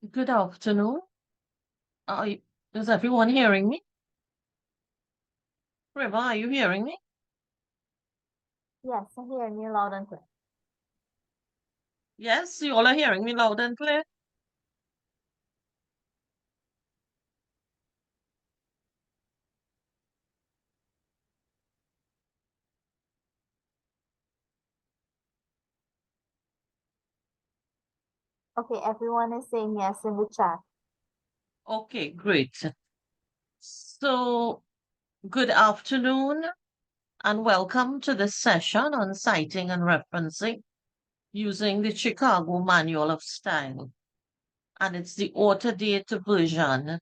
Good afternoon. Are you, is everyone hearing me? Riva, are you hearing me? Yes, I hear you loud and clear. Yes, you all are hearing me loud and clear. Okay, everyone is saying yes in the chat. Okay, great. So, good afternoon and welcome to this session on citing and referencing using the Chicago Manual of Style. And it's the author date version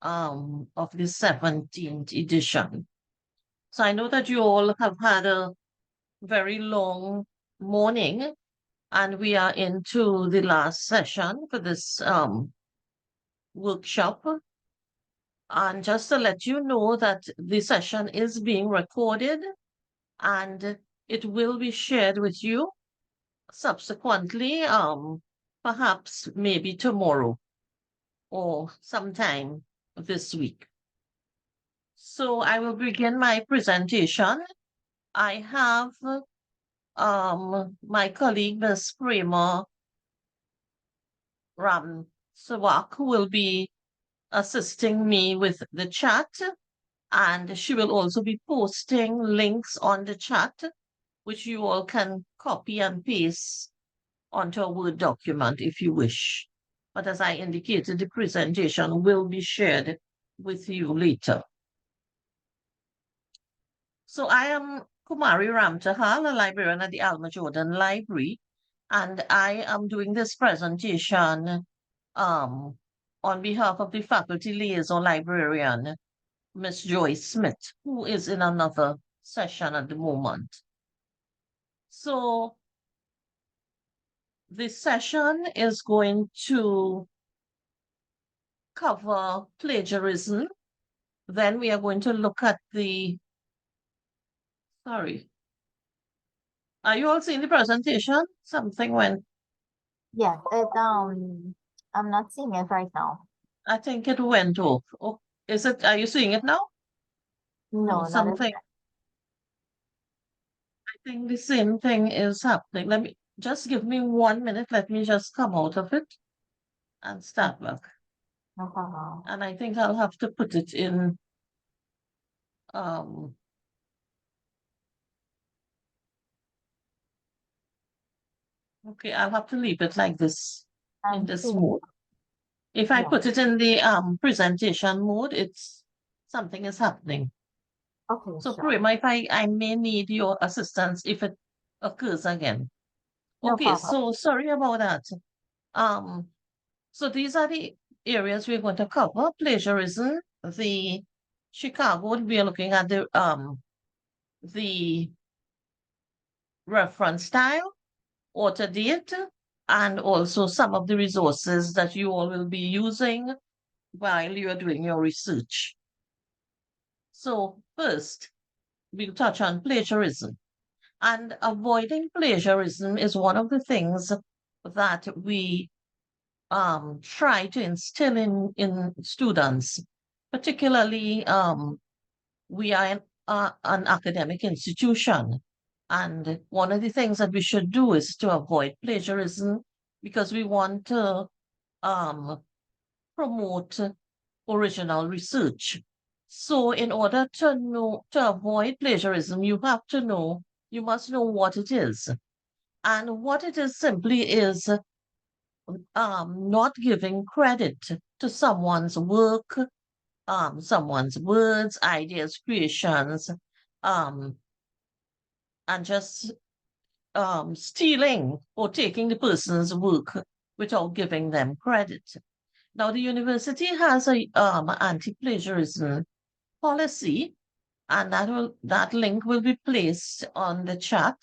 of the 17th edition. So I know that you all have had a very long morning, and we are into the last session for this workshop. And just to let you know that the session is being recorded and it will be shared with you subsequently, perhaps maybe tomorrow or sometime this week. So I will begin my presentation. I have my colleague, Ms. Prema Ramtahal, who will be assisting me with the chat, and she will also be posting links on the chat, which you all can copy and paste onto a Word document if you wish. But as I indicated, the presentation will be shared with you later. So I am Kumaree Ramtahal, a librarian at the Alma Library, and I am doing this presentation on behalf of the faculty liaison librarian, Miss Joyce Smith, who is in another session at the moment. So this session is going to cover plagiarism. Then we are going to look at sorry. Are you all seeing the presentation? Something went, Yeah, I'm not seeing it right now. I think it went off. Oh, are you seeing it now? No, not Something. yet. I think the same thing is happening. Let me just give me 1 minute. Let me just come out of it and start back. No problem. And I think I'll have to put it in um okay, I'll have to leave it like this in I'm this seeing mode. If I Yeah. put it in the presentation mode, it's something is happening. Okay, So sure. Prima, if I may need your assistance if it occurs again. No Okay, problem. so sorry about that. So these are the areas we're going to cover. Plagiarism, the Chicago, we are looking at the reference style, author date, and also some of the resources that you all will be using while you are doing your research. So first, we'll touch on plagiarism. And avoiding plagiarism is one of the things that we try to instill in students, particularly we are an academic institution. And one of the things that we should do is to avoid plagiarism because we want to promote original research. So in order to avoid plagiarism, you must know what it is. And what it is simply is not giving credit to someone's work, someone's words, ideas, creations, um, and just stealing or taking the person's work without giving them credit. Now, the university has a anti-plagiarism policy, and that link will be placed on the chat,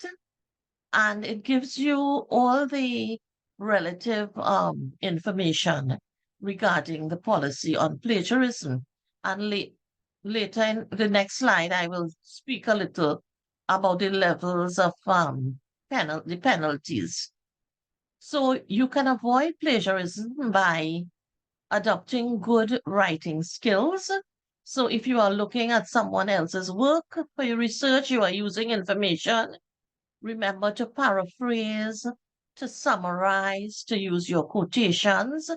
and it gives you all the relative information regarding the policy on plagiarism. And later in the next slide, I will speak a little about the levels of the penalties. So you can avoid plagiarism by adopting good writing skills. So if you are looking at someone else's work for your research, you are using information, remember to paraphrase, to summarize, to use your quotations,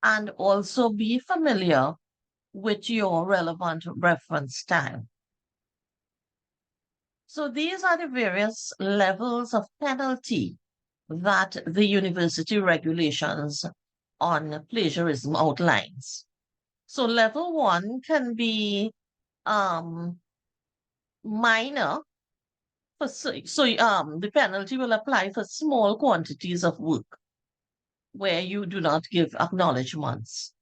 and also be familiar with your relevant reference style. So these are the various levels of penalty that the university regulations on plagiarism outlines. So level 1 can be minor. The penalty will apply for small quantities of work where you do not give acknowledgements.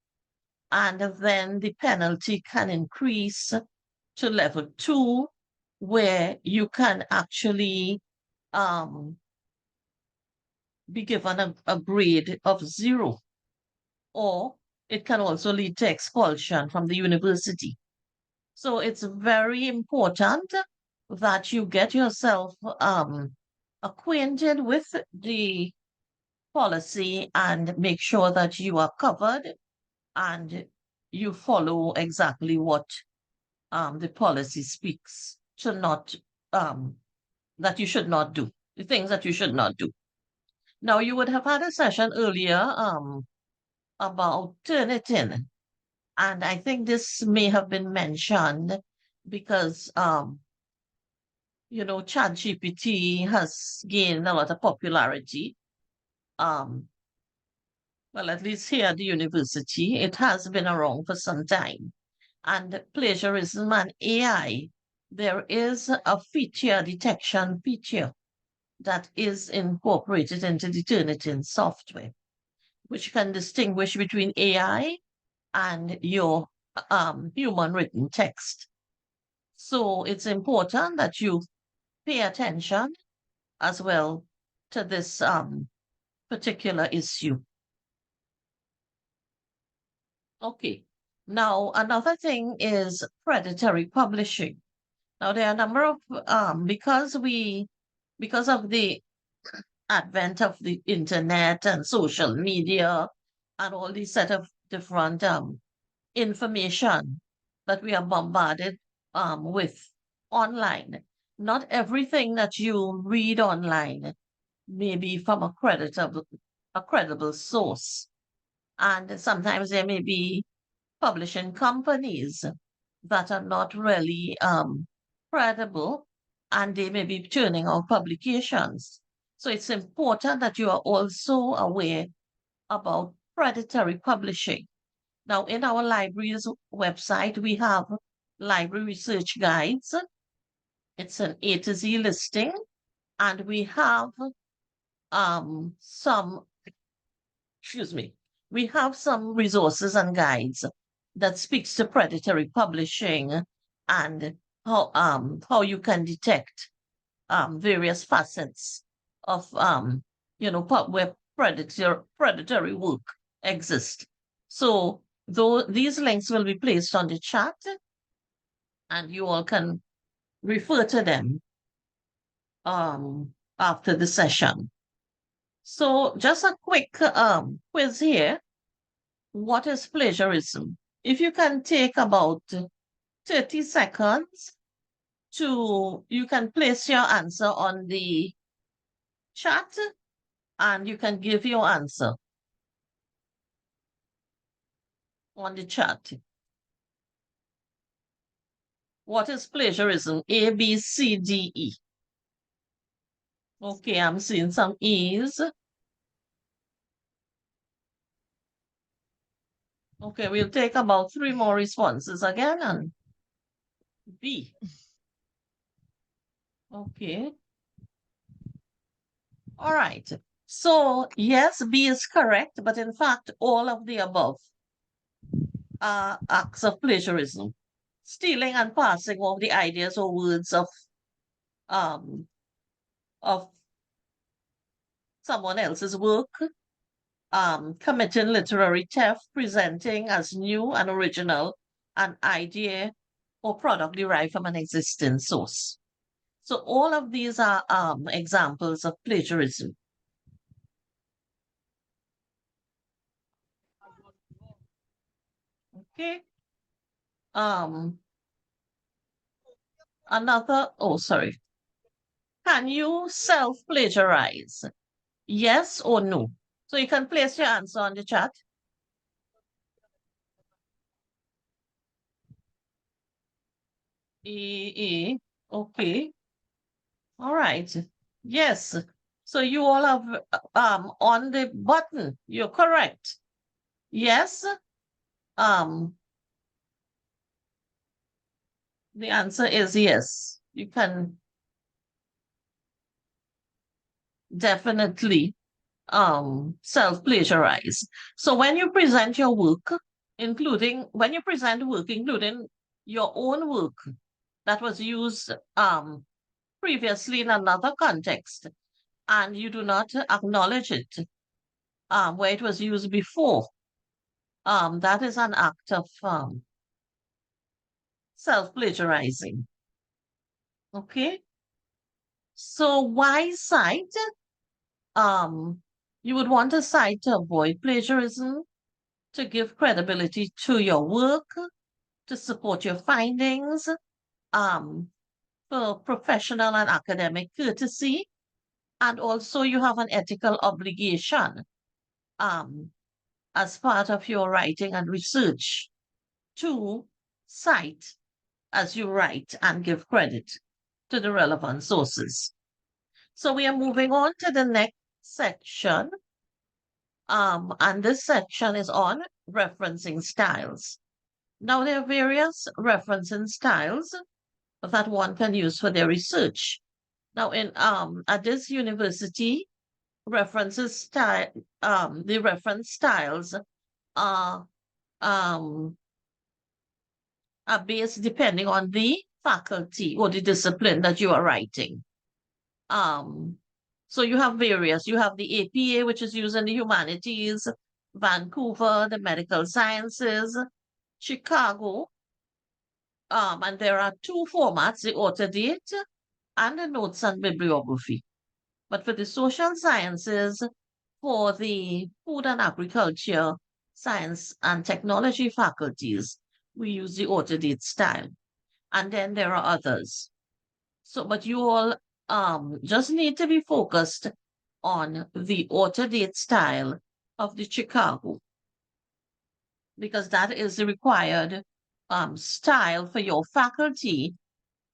And then the penalty can increase to level 2, where you can actually be given a grade of 0, or it can also lead to expulsion from the university. So it's very important that you get yourself acquainted with the policy and make sure that you are covered and you follow exactly what the policy speaks to not that you should not do, the things that you should not do. Now, you would have had a session earlier about Turnitin, and I think this may have been mentioned because ChatGPT has gained a lot of popularity. Well, at least here at the university, it has been around for some time. And plagiarism and AI, there is a feature, detection feature, that is incorporated into the Turnitin software, which can distinguish between AI and your human written text. So it's important that you pay attention as well to this particular issue. Okay. Now, another thing is predatory publishing. Now, there are a number of because of the advent of the internet and social media and all these set of different information that we are bombarded with online. Not everything that you read online may be from a credible source. And sometimes there may be publishing companies that are not really credible, and they may be churning out publications. So it's important that you are also aware about predatory publishing. Now, in our library's website, we have library research guides. It's an A to Z listing, and we have we have some resources and guides that speaks to predatory publishing and how you can detect various facets of where predatory work exists. So these links will be placed on the chat, and you all can refer to them after the session. So just a quick quiz here. What is plagiarism? If you can take about 30 seconds you can place your answer on the chat and you can give your answer on the chat. What is plagiarism? A, B, C, D, E. Okay, I'm seeing some E's. Okay, we'll take about 3 more responses again and B. Okay. All right. So yes, B is correct, but in fact, all of the above are acts of plagiarism. Stealing and passing off the ideas or words of someone else's work, committing literary theft, presenting as new and original an idea or product derived from an existing source. So all of these are examples of plagiarism. Okay. Sorry. Can you self-plagiarize? Yes or no? So you can place your answer on the chat. Okay. All right. Yes. So you all have on the button. You're correct. Yes. Um, the answer is yes. You can definitely self-plagiarize. So when you present your work, including your own work that was used previously in another context, and you do not acknowledge it where it was used before, that is an act of self-plagiarizing. Okay? So why cite? You would want to cite to avoid plagiarism, to give credibility to your work, to support your findings, for professional and academic courtesy, and also you have an ethical obligation as part of your writing and research to cite as you write and give credit to the relevant sources. So we are moving on to the next section. And this section is on referencing styles. Now, there are various referencing styles that one can use for their research. Now, at this university, the reference styles are are based depending on the faculty or the discipline that you are writing. So you have various. You have the APA, which is used in the humanities, Vancouver, the medical sciences, Chicago, and there are two formats, the author date and the notes and bibliography. But for the social sciences, for the food and agriculture, science and technology faculties, we use the author date style. And then there are others. So, but you all just need to be focused on the author date style of the Chicago, because that is the required style for your faculty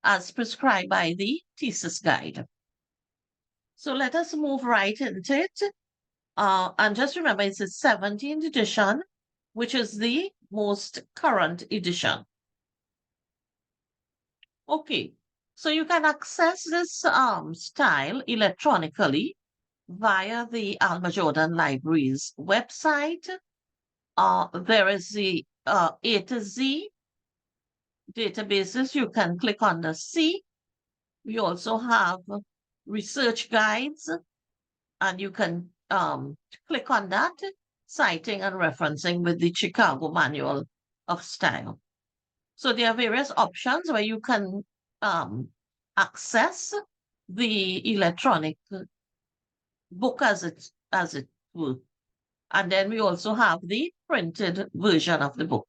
as prescribed by the thesis guide. So let us move right into it. And just remember, it's the 17th edition, which is the most current edition. Okay, so you can access this style electronically via the Alma Jordan Library's website. There is the A to Z databases. You can click on the C. We also have research guides, and you can click on that, citing and referencing with the Chicago Manual of Style. So there are various options where you can access the electronic book as it were. And then we also have the printed version of the book,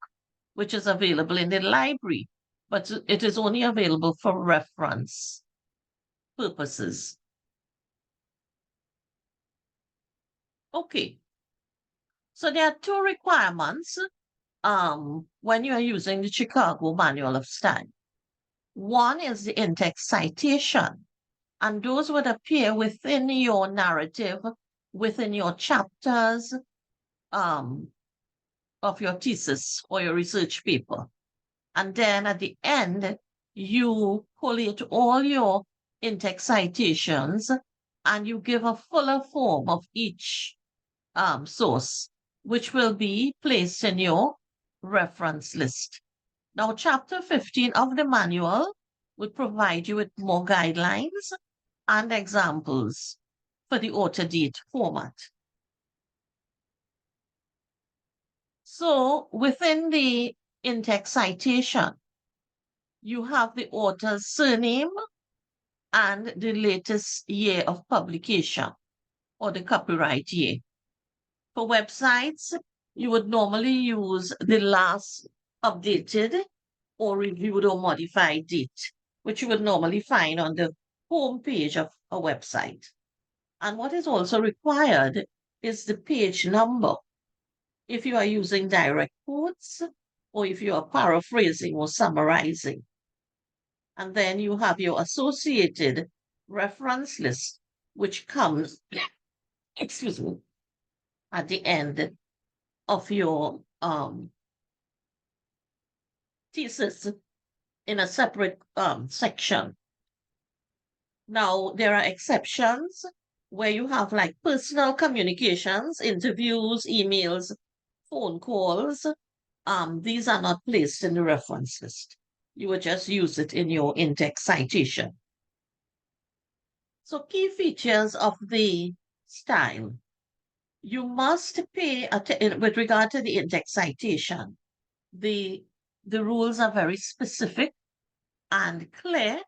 which is available in the library, but it is only available for reference purposes. Okay. So there are two requirements when you are using the Chicago Manual of Style. One is the in-text citation, and those would appear within your narrative, within your chapters of your thesis or your research paper. And then at the end, you collate all your in-text citations and you give a fuller form of each source, which will be placed in your reference list. Now, chapter 15 of the manual will provide you with more guidelines and examples for the author date format. So within the in-text citation, you have the author's surname and the latest year of publication or the copyright year. For websites, you would normally use the last updated or reviewed or modified date, which you would normally find on the home page of a website. And what is also required is the page number. If you are using direct quotes or if you are paraphrasing or summarizing. And then you have your associated reference list, which comes, excuse me, at the end of your thesis in a separate section. Now, there are exceptions where you have like personal communications, interviews, emails, phone calls. These are not placed in the reference list. You would just use it in your in-text citation. So key features of the style. You must pay with regard to the in-text citation. The rules are very specific and clear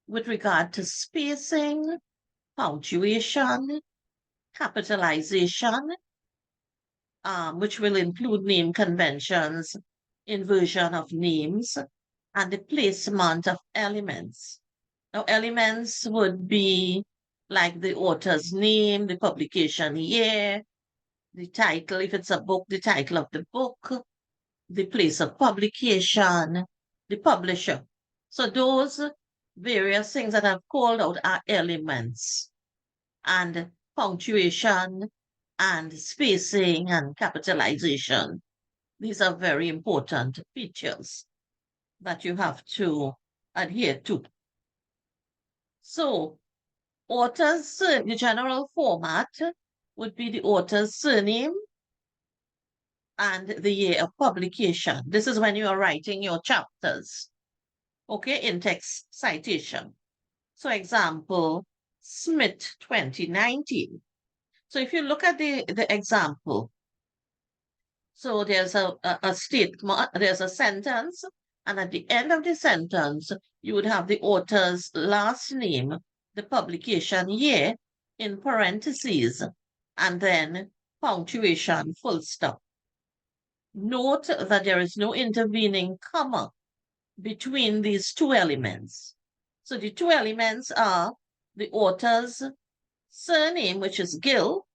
with regard to spacing, punctuation, capitalization, which will include name conventions, inversion of names, and the placement of elements. Now, elements would be like the author's name, the publication year, the title, if it's a book, the title of the book, the place of publication, the publisher. So those various things that I've called out are elements. And punctuation and spacing and capitalization. These are very important features that you have to adhere to. So, the general format would be the author's surname and the year of publication. This is when you are writing your chapters, okay, in text citation. So, example, Smith 2019. So, if you look at the example, so there's a statement, there's a sentence, and at the end of the sentence, you would have the author's last name, the publication year in parentheses, and then punctuation, full stop. Note that there is no intervening comma between these two elements. So the two elements are the author's surname, which is Gill,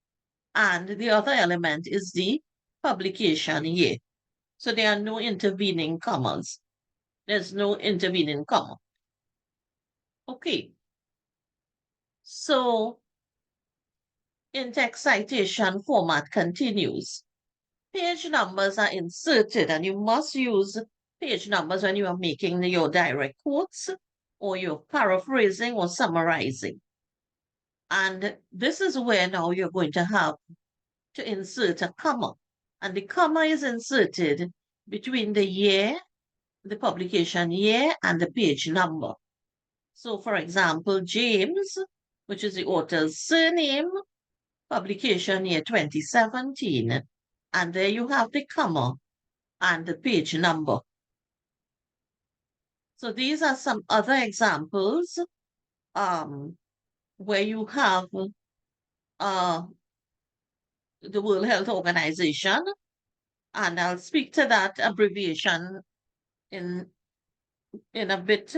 and the other element is the publication year. So there are no intervening commas. There's no intervening comma. Okay. So in-text citation format continues. Page numbers are inserted, and you must use page numbers when you are making your direct quotes or you're paraphrasing or summarizing. And this is where now you're going to have to insert a comma. And the comma is inserted between the year, the publication year, and the page number. So, for example, James, which is the author's surname, publication year 2017. And there you have the comma and the page number. So these are some other examples where you have the World Health Organization, and I'll speak to that abbreviation in a bit.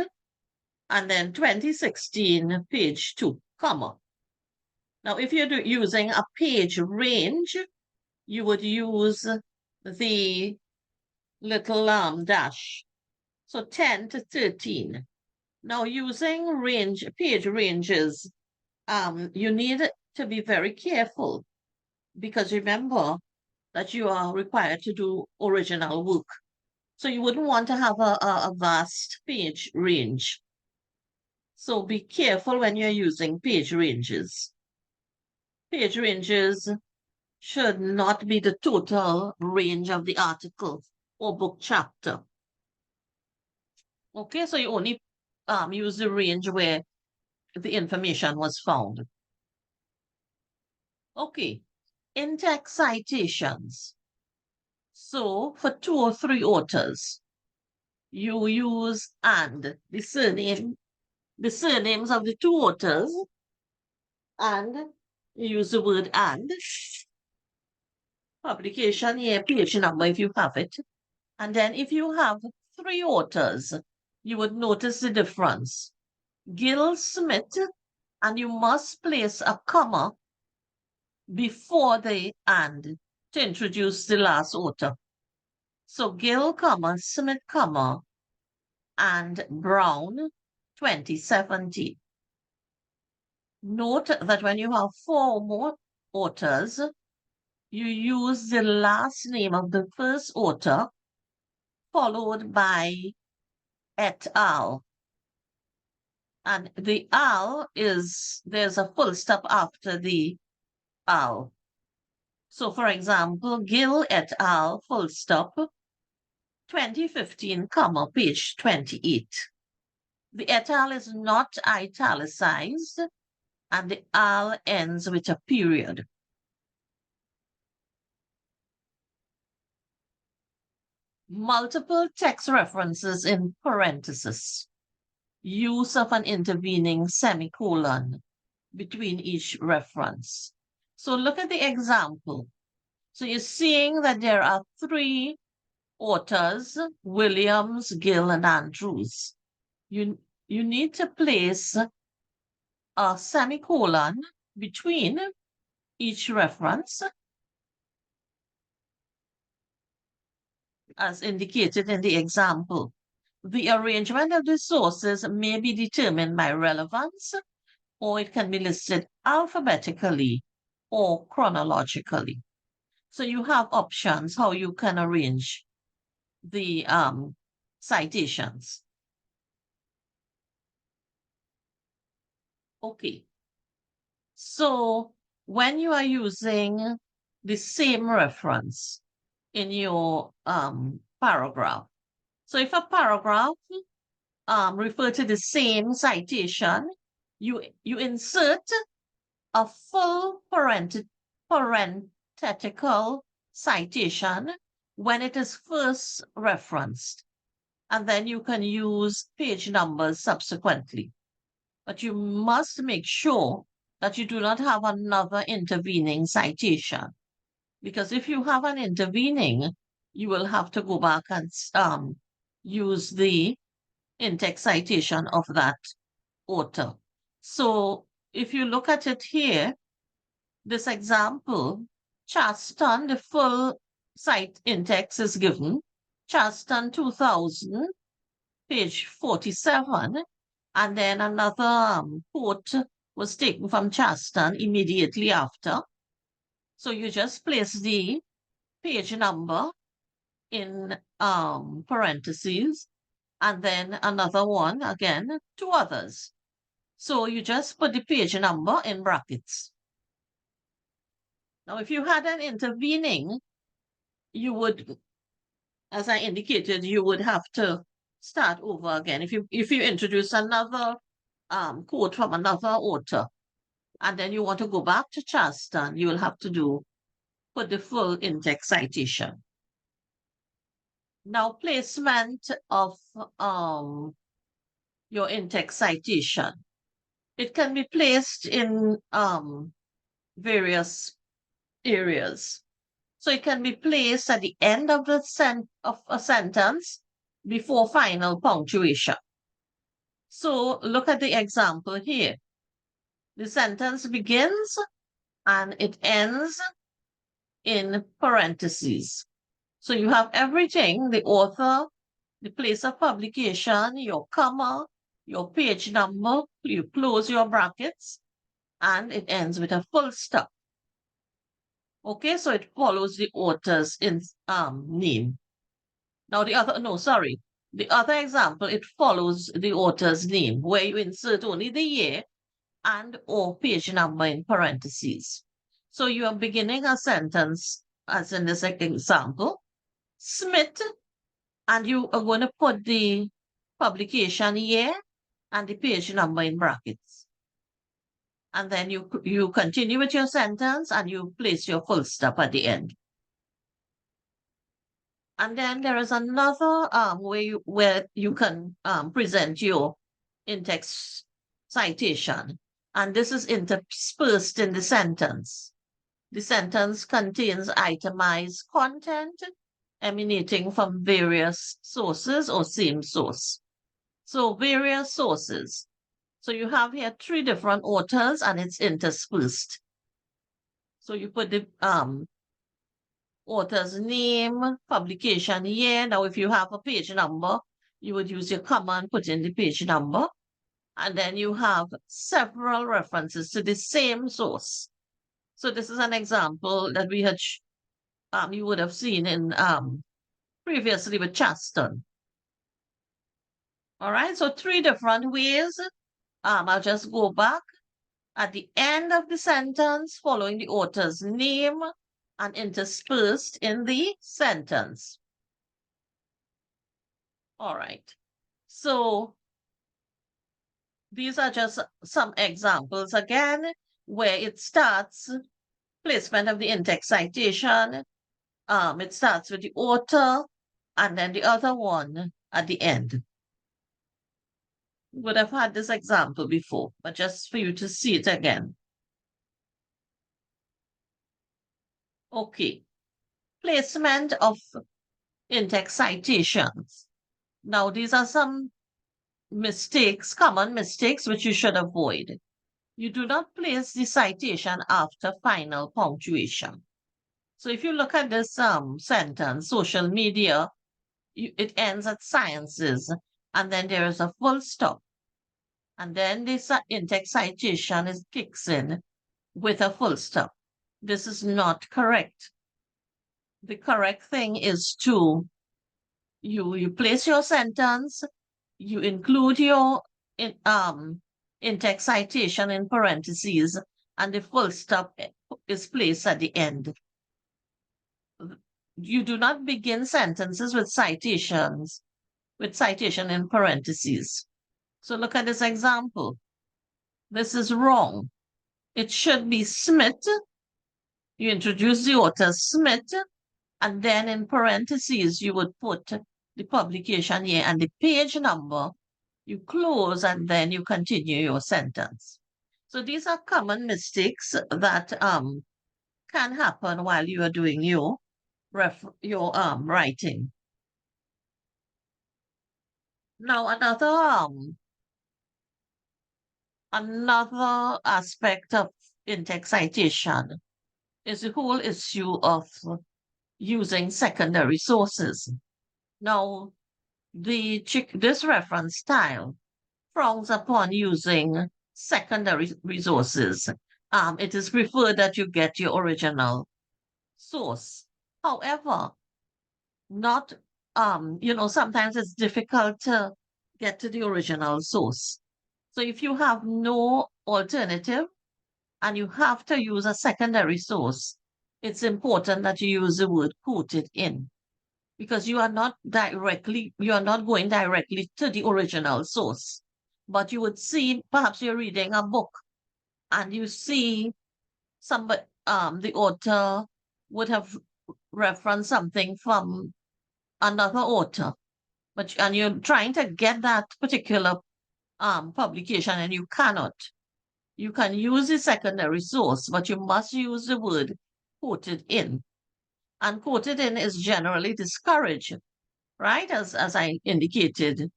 And then 2016, page 2, comma. Now, if you're using a page range, you would use the little dash. So 10 to 13. Now, using page ranges, you need to be very careful because remember that you are required to do original work. So you wouldn't want to have a vast page range. So be careful when you're using page ranges. Page ranges should not be the total range of the article or book chapter. Okay, so you only use the range where the information was found. Okay, in-text citations. So for 2 or 3 authors, you use and the surnames of the 2 authors, and you use the word and, publication year, page number if you have it, And then if you have 3 authors, you would notice the difference. Gill, Smith, and you must place a comma before the and to introduce the last author. So Gill, comma, Smith, comma, and Brown, 2017. Note that when you have 4 more authors, you use the last name of the first author followed by et al. And the al is, there's a full stop after the al. So for example, Gill et al, full stop, 2015, comma, page 28. The et al is not italicized, and the al ends with a period. Multiple text references in parentheses. Use of an intervening semicolon between each reference. So look at the example. So you're seeing that there are 3 authors, Williams, Gill, and Andrews. You need to place a semicolon between each reference, as indicated in the example. The arrangement of the sources may be determined by relevance, or it can be listed alphabetically or chronologically. So you have options how you can arrange the citations. Okay. So when you are using the same reference in your paragraph, so if a paragraph refer to the same citation, you insert a full parenthetical citation when it is first referenced, and then you can use page numbers subsequently. But you must make sure that you do not have another intervening citation, because if you have an intervening, you will have to go back and use the in-text citation of that author. So if you look at it here, this example, Charleston, the full site in-text is given, Charleston 2000, page 47, and then another quote was taken from Charleston immediately after. So you just place the page number in parentheses, and then another one, again, 2 others. So you just put the page number in brackets. Now, if you had an intervening, you would, as I indicated, you would have to start over again. If you introduce another quote from another author, and then you want to go back to Charleston, you will have to put the full in-text citation. Now, placement of your in-text citation. It can be placed in various areas. So it can be placed at the end of a sentence before final punctuation. So look at the example here. The sentence begins and it ends in parentheses. So you have everything, the author, the place of publication, your comma, your page number, you close your brackets, and it ends with a full stop. Okay, so it follows the author's name. Now the other example, it follows the author's name, where you insert only the year and or page number in parentheses. So you are beginning a sentence, as in this example, Smith, and you are going to put the publication year and the page number in brackets. And then you continue with your sentence and you place your full stop at the end. And then there is another way where you can present your in-text citation. And this is interspersed in the sentence. The sentence contains itemized content emanating from various sources or same source. So various sources. So you have here 3 different authors and it's interspersed. So you put the author's name, publication year. Now, if you have a page number, you would use your comma and put in the page number. And then you have several references to the same source. So this is an example that we had, you would have seen in previously with Chaston. All right, so 3 different ways. I'll just go back at the end of the sentence, following the author's name and interspersed in the sentence. All right, so these are just some examples again, where it starts, placement of the in-text citation, it starts with the author, and then the other one at the end. You would have had this example before, but just for you to see it again. Okay, placement of in-text citations. Now, these are some mistakes, common mistakes, which you should avoid. You do not place the citation after final punctuation. So if you look at this sentence, social media, it ends at sciences, and then there is a full stop. And then this in-text citation kicks in with a full stop. This is not correct. The correct thing is to, you place your sentence, you include your in-text citation in parentheses, and the full stop is placed at the end. You do not begin sentences with citation in parentheses. So look at this example. This is wrong. It should be Smith. You introduce the author Smith, and then in parentheses, you would put the publication year and the page number. You close and then you continue your sentence. So these are common mistakes that can happen while you are doing your writing. Now another aspect of in-text citation is the whole issue of using secondary sources. Now, this reference style frowns upon using secondary resources. It is preferred that you get your original source. However, not, sometimes it's difficult to get to the original source. So if you have no alternative and you have to use a secondary source, it's important that you use the word quoted in, because you are not going directly to the original source. But you would see, perhaps you're reading a book and you see the author would have referenced something from another author, and you're trying to get that particular publication and you cannot. You can use the secondary source, but you must use the word quoted in. And quoted in is generally discouraged, right? As I indicated,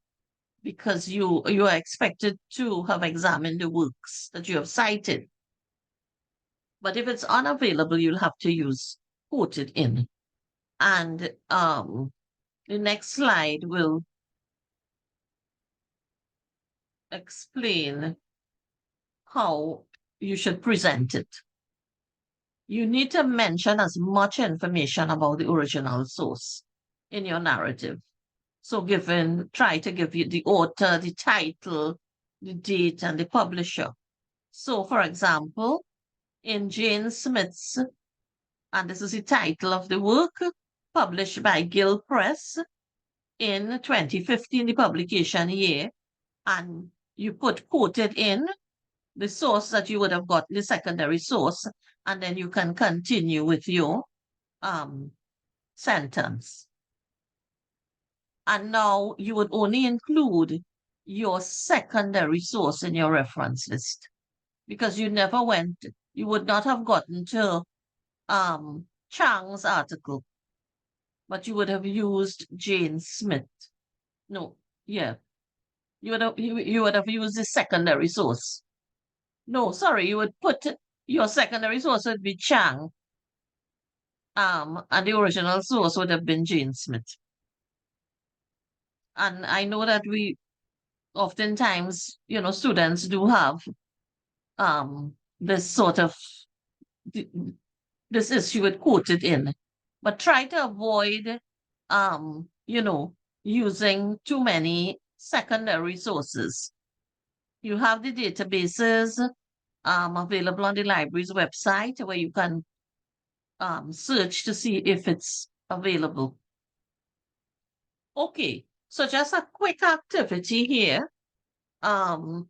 because you are expected to have examined the works that you have cited. But if it's unavailable, you'll have to use quoted in. And the next slide will explain how you should present it. You need to mention as much information about the original source in your narrative. So try to give you the author, the title, the date, and the publisher. So, for example, in Jane Smith's, and this is the title of the work, published by Gill Press in 2015, the publication year, and you put quoted in the source that you would have got, the secondary source, and then you can continue with your sentence. And now you would only include your secondary source in your reference list, because you would not have gotten to Chang's article but you would have used Jane Smith. No, yeah. You would have used the secondary source. No, sorry, you would put your secondary source would be Chang. And the original source would have been Jane Smith. And I know that we oftentimes, students do have this sort of this issue with quoted in, but try to avoid using too many secondary sources. You have the databases available on the library's website where you can search to see if it's available. Okay, so just a quick activity here to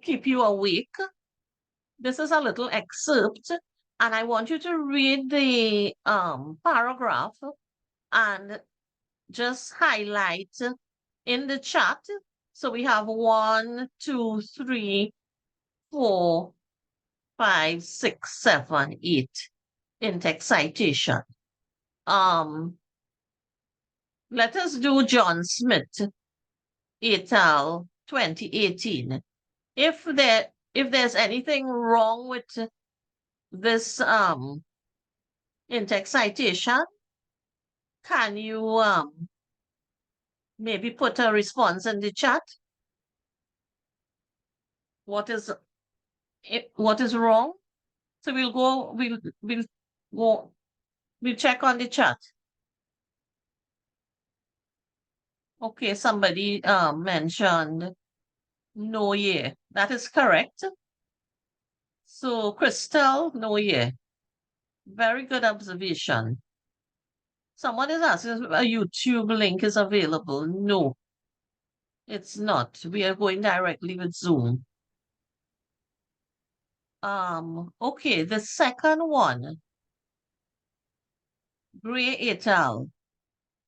keep you awake. This is a little excerpt, and I want you to read the paragraph and just highlight in the chat. So we have 1, 2, 3, 4, 5, 6, 7, 8 in text citation. Let us do John Smith et al. 2018. If there's anything wrong with this in-text citation, can you maybe put a response in the chat? What is wrong? So we'll check on the chat. Okay, somebody mentioned no year. That is correct. So Crystal, no year. Very good observation. Someone is asking if a YouTube link is available. No, it's not. We are going directly with Zoom. Okay, the second one, Gray et al.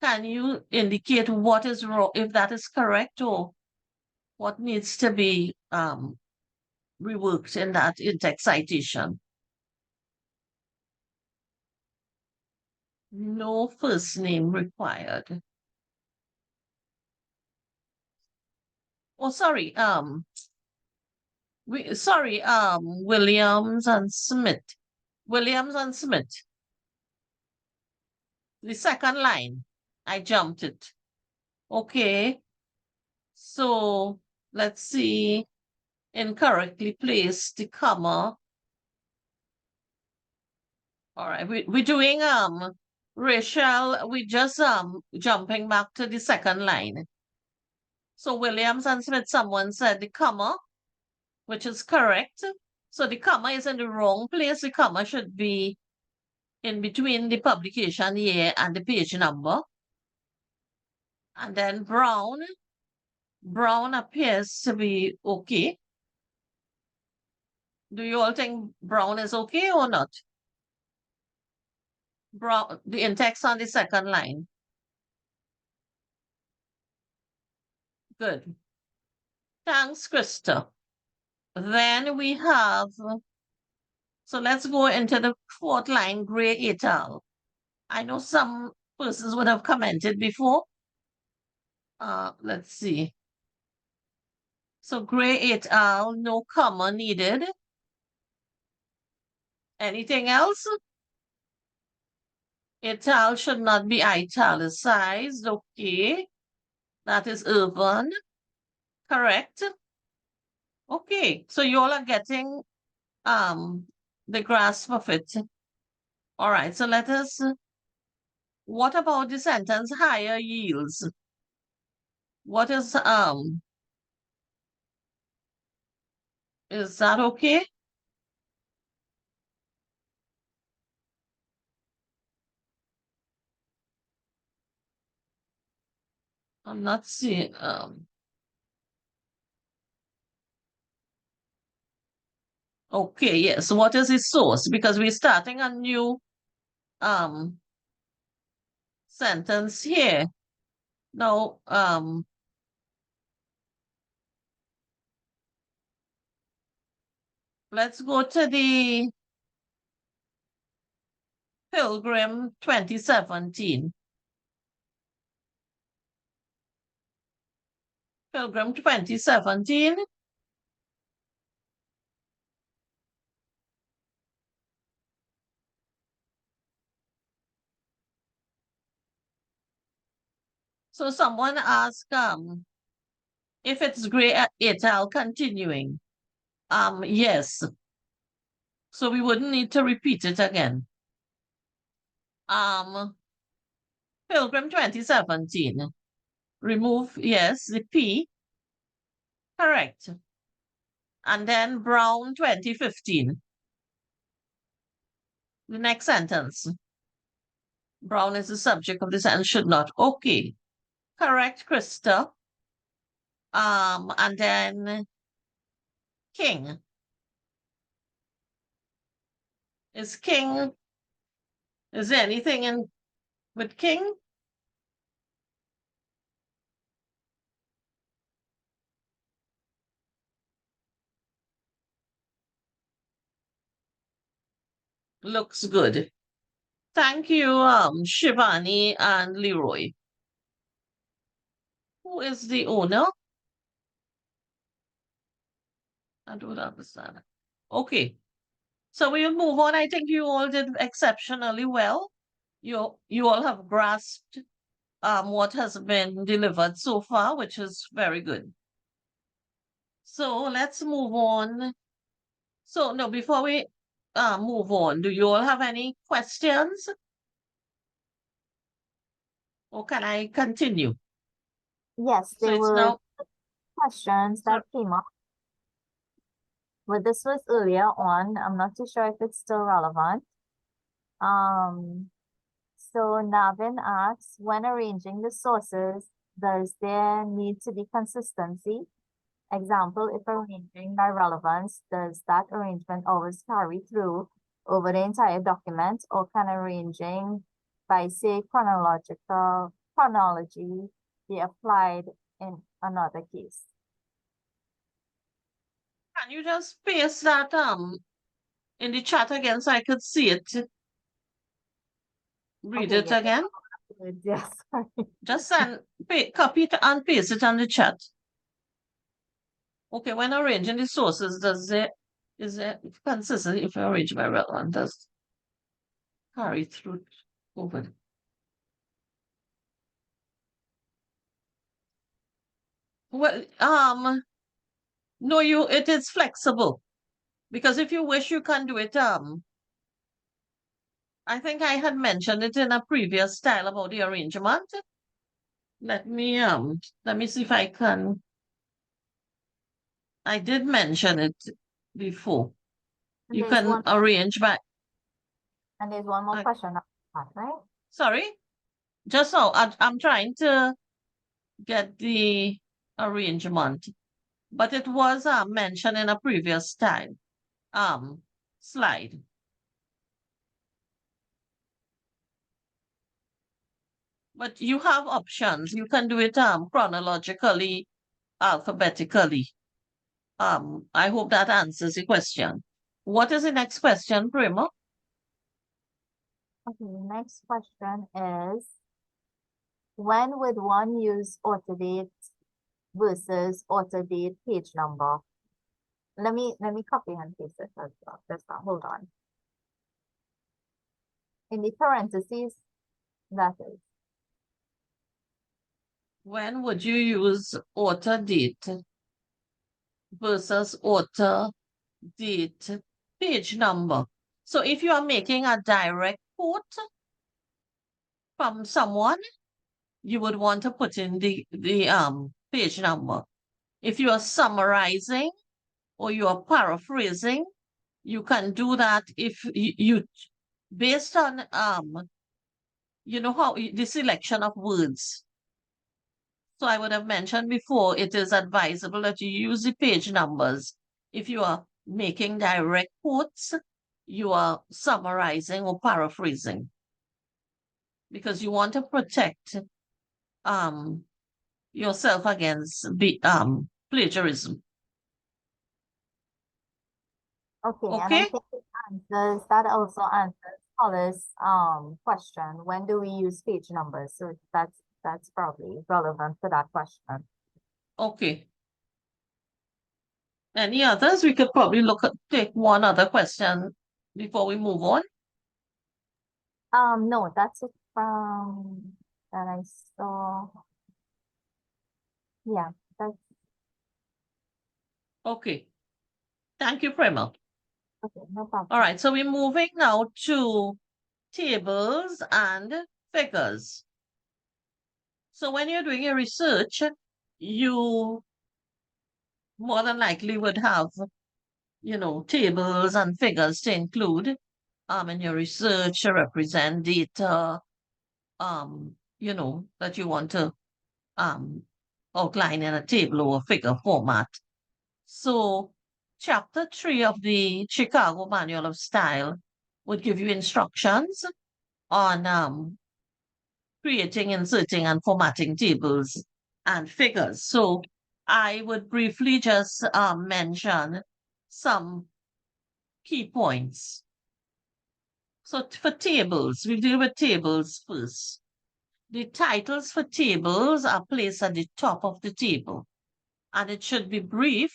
Can you indicate what is wrong, if that is correct, or what needs to be reworked in that in-text citation? No first name required. Oh, sorry. Williams and Smith. Williams and Smith. The second line, I jumped it. Okay. So let's see. Incorrectly placed the comma. All right, we're doing Rachel, we just jumping back to the second line. So Williams and Smith, someone said the comma, which is correct. So the comma is in the wrong place. The comma should be in between the publication year and the page number. And then Brown appears to be okay. Do you all think Brown is okay or not? Brown, the in-text on the second line. Good. Thanks, Krista. Then we have, so let's go into the fourth line, Gray et al. I know some persons would have commented before. Let's see. So Gray et al, no comma needed. Anything else? Et al should not be italicized. Okay. That is Irvin. Correct. Okay. So you all are getting the grasp of it. All right. So let us, what about the sentence higher yields? What is that okay? I'm not seeing, okay, yes. What is the source? Because we're starting a new sentence here. Now, let's go to the Pilgrim 2017. Pilgrim 2017. So someone asked if it's gray Etal continuing. Yes. So we wouldn't need to repeat it again. Pilgrim 2017. Remove, yes, the P. Correct. And then Brown 2015. The next sentence. Brown is the subject of the sentence, should not. Okay. Correct, Krista. And then King. Is there anything in with King? Looks good. Thank you, Shivani and Leroy. Who is the owner? I don't understand. Okay. So we'll move on. I think you all did exceptionally well. You all have grasped what has been delivered so far, which is very good. So let's move on. So no, before we move on, do you all have any questions? Or can I continue? Yes, So there it's were now questions that came up. Well, this was earlier on. I'm not too sure if it's still relevant. So Navin asks, when arranging the sources, does there need to be consistency? Example, if arranging by relevance, does that arrangement always carry through over the entire document, or can arranging by, say, chronology be applied in another case? can you just paste that in the chat again so I could see it? Read Okay, it yes. again. Yes, sorry. Just copy it and paste it on the chat. Okay, when arranging the sources, is it consistent if arranged by relevant? Does carry through over? Well, no, it is flexible because if you wish, you can do it. I think I had mentioned it in a previous style about the arrangement. Let me see if I can. I did mention it before. And You there's can arrange by. And there's one more question, right? Sorry, just so I'm trying to get the arrangement, but it was mentioned in a previous time slide. But you have options. You can do it chronologically, alphabetically. I hope that answers the question. What is the next question, Prima? Okay, next question is, when would one use autodate versus autodate page number? Let me copy and paste it as well. Just hold on. In the parentheses, that is. When would you use autodate versus autodate page number? So if you are making a direct quote from someone, you would want to put in the page number. If you are summarizing or you are paraphrasing, you can do that if you based on you know how the selection of words. So I would have mentioned before, it is advisable that you use the page numbers. If you are making direct quotes, you are summarizing or paraphrasing because you want to protect yourself against plagiarism. Okay, and Okay? I think it answers, that also answers Hollis question, when do we use page numbers? So that's probably relevant to that question. Okay. Any others? We could probably take one other question before we move on. No, that's it from that I saw. Yeah, that's Okay. Thank you, Prema. okay, no problem. All right, so we're moving now to tables and figures. So when you're doing your research, you more than likely would have, tables and figures to include in your research to represent data, that you want to um outline in a table or figure format. So chapter 3 of the Chicago Manual of Style would give you instructions on creating, inserting, and formatting tables and figures. So I would briefly just mention some key points. So for tables, we'll deal with tables first. The titles for tables are placed at the top of the table, and it should be brief,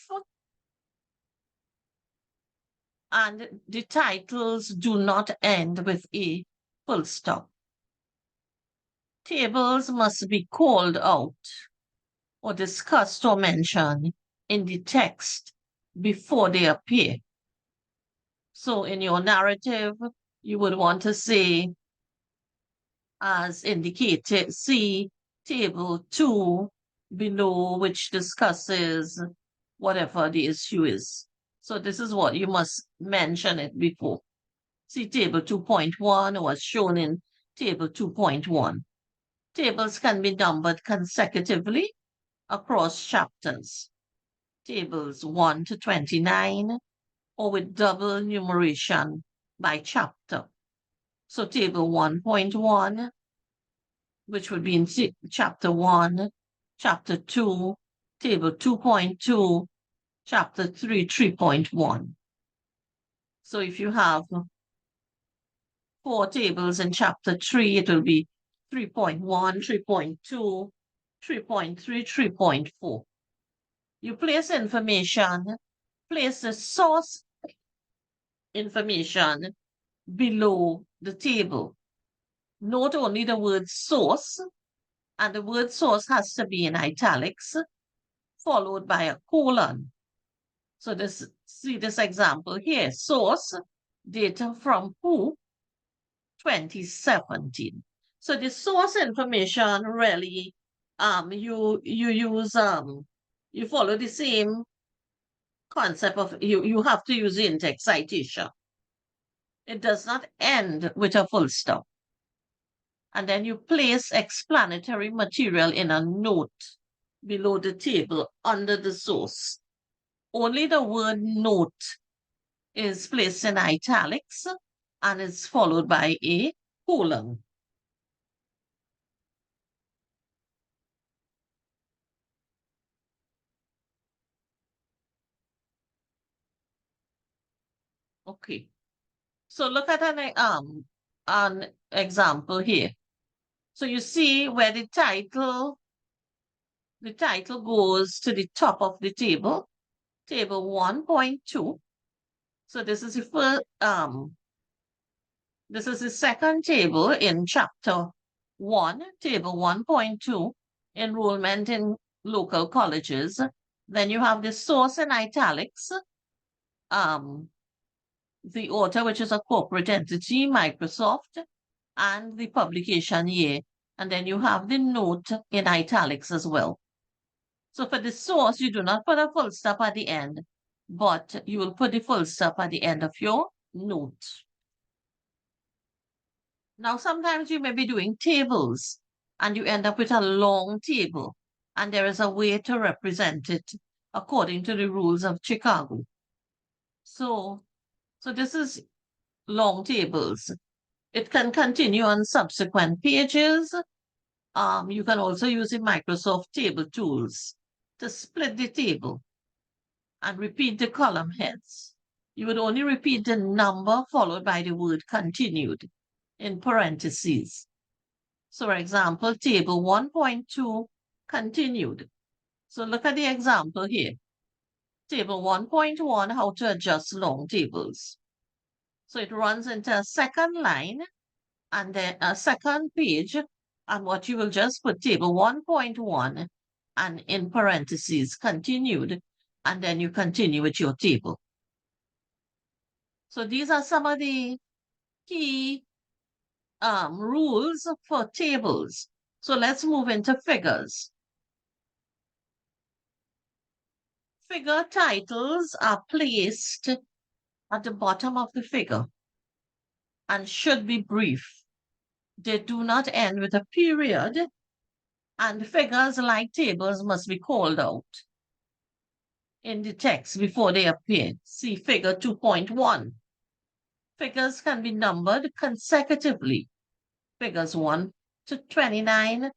and the titles do not end with a full stop. Tables must be called out or discussed or mentioned in the text before they appear. So in your narrative, you would want to say, as indicated, see table 2 below, which discusses whatever the issue is. So this is what you must mention it before. See table 2.1 was shown in table 2.1. Tables can be numbered consecutively across chapters. Tables 1 to 29, or with double numeration by chapter. So table 1.1, which would be in chapter 1, chapter 2, table 2.2, chapter 3, 3.1. So if you have 4 tables in chapter 3, it will be 3.1, 3.2, 3.3, 3.4. You place the source information below the table. Note only the word source, and the word source has to be in italics, followed by a colon. So see this example here. Source, data from who? 2017. So the source information really, you use, you follow the same concept of, you have to use in-text citation. It does not end with a full stop. And then you place explanatory material in a note below the table under the source. Only the word note is placed in italics and is followed by a colon. Okay. So look at an example here. So you see where the title goes to the top of the table, table 1.2. So this is the first, this is the second table in chapter 1, table 1.2, enrollment in local colleges. Then you have the source in italics, the author, which is a corporate entity, Microsoft, and the publication year. And then you have the note in italics as well. So for the source, you do not put a full stop at the end, but you will put the full stop at the end of your note. Now, sometimes you may be doing tables and you end up with a long table, and there is a way to represent it according to the rules of Chicago. So this is long tables. It can continue on subsequent pages. You can also use the Microsoft table tools to split the table and repeat the column heads. you would only repeat the number followed by the word continued in parentheses. So, for example, table 1.2 continued. So look at the example here. Table 1.1, how to adjust long tables. So it runs into a second line and then a second page, and what you will just put table 1.1 and in parentheses continued, and then you continue with your table. So these are some of the key rules for tables. So let's move into figures. Figure titles are placed at the bottom of the figure and should be brief. They do not end with a period, and figures like tables must be called out in the text before they appear. See figure 2.1. Figures can be numbered consecutively. Figures 1 to 29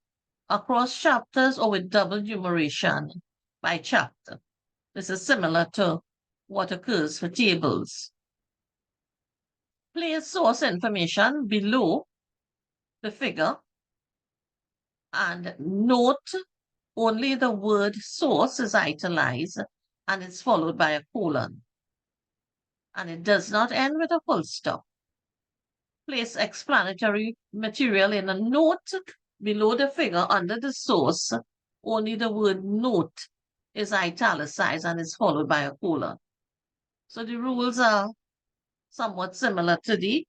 across chapters or with double numeration by chapter. This is similar to what occurs for tables. Place source information below the figure and note only the word source is italicized and it's followed by a colon. And it does not end with a full stop. Place explanatory material in a note below the figure under the source. Only the word note is italicized and is followed by a colon. So the rules are somewhat similar to the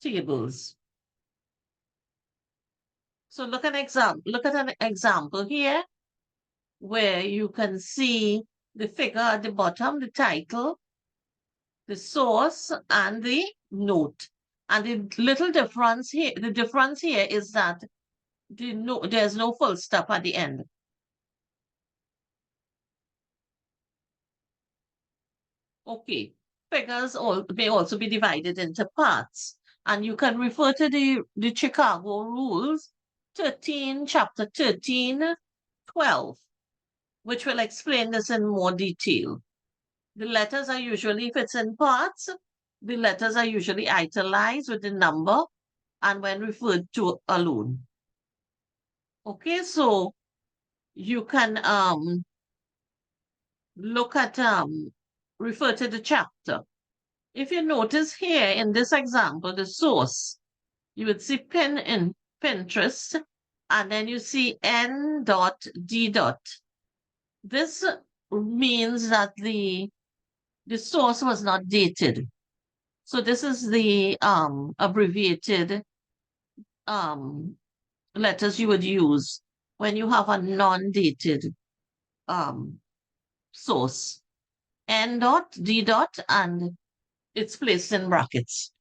tables. So look at an example here where you can see the figure at the bottom, the title, the source, and the note. And the little difference here, is that there's no full stop at the end. Okay, figures may also be divided into parts, and you can refer to the Chicago rules 13, chapter 13, 12, which will explain this in more detail. The letters are usually, if it's in parts, the letters are usually italicized with the number and when referred to alone. Okay, so you can look at refer to the chapter. If you notice here in this example, the source, you would see pin in Pinterest, and then you see N.D. This means that the source was not dated. So this is the abbreviated letters you would use when you have a non-dated source. N.D. and it's placed in brackets.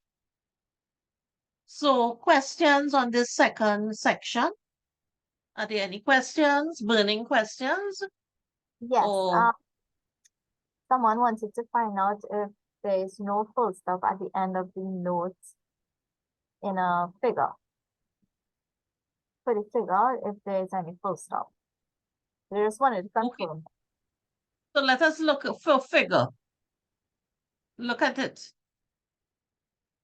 So questions on this second section? Are there any questions, burning questions? Yes, Or someone wanted to find out if there is no full stop at the end of the note in a figure. For the figure, if there is any full stop. They just wanted to confirm. okay. So let us look for figure. Look at it.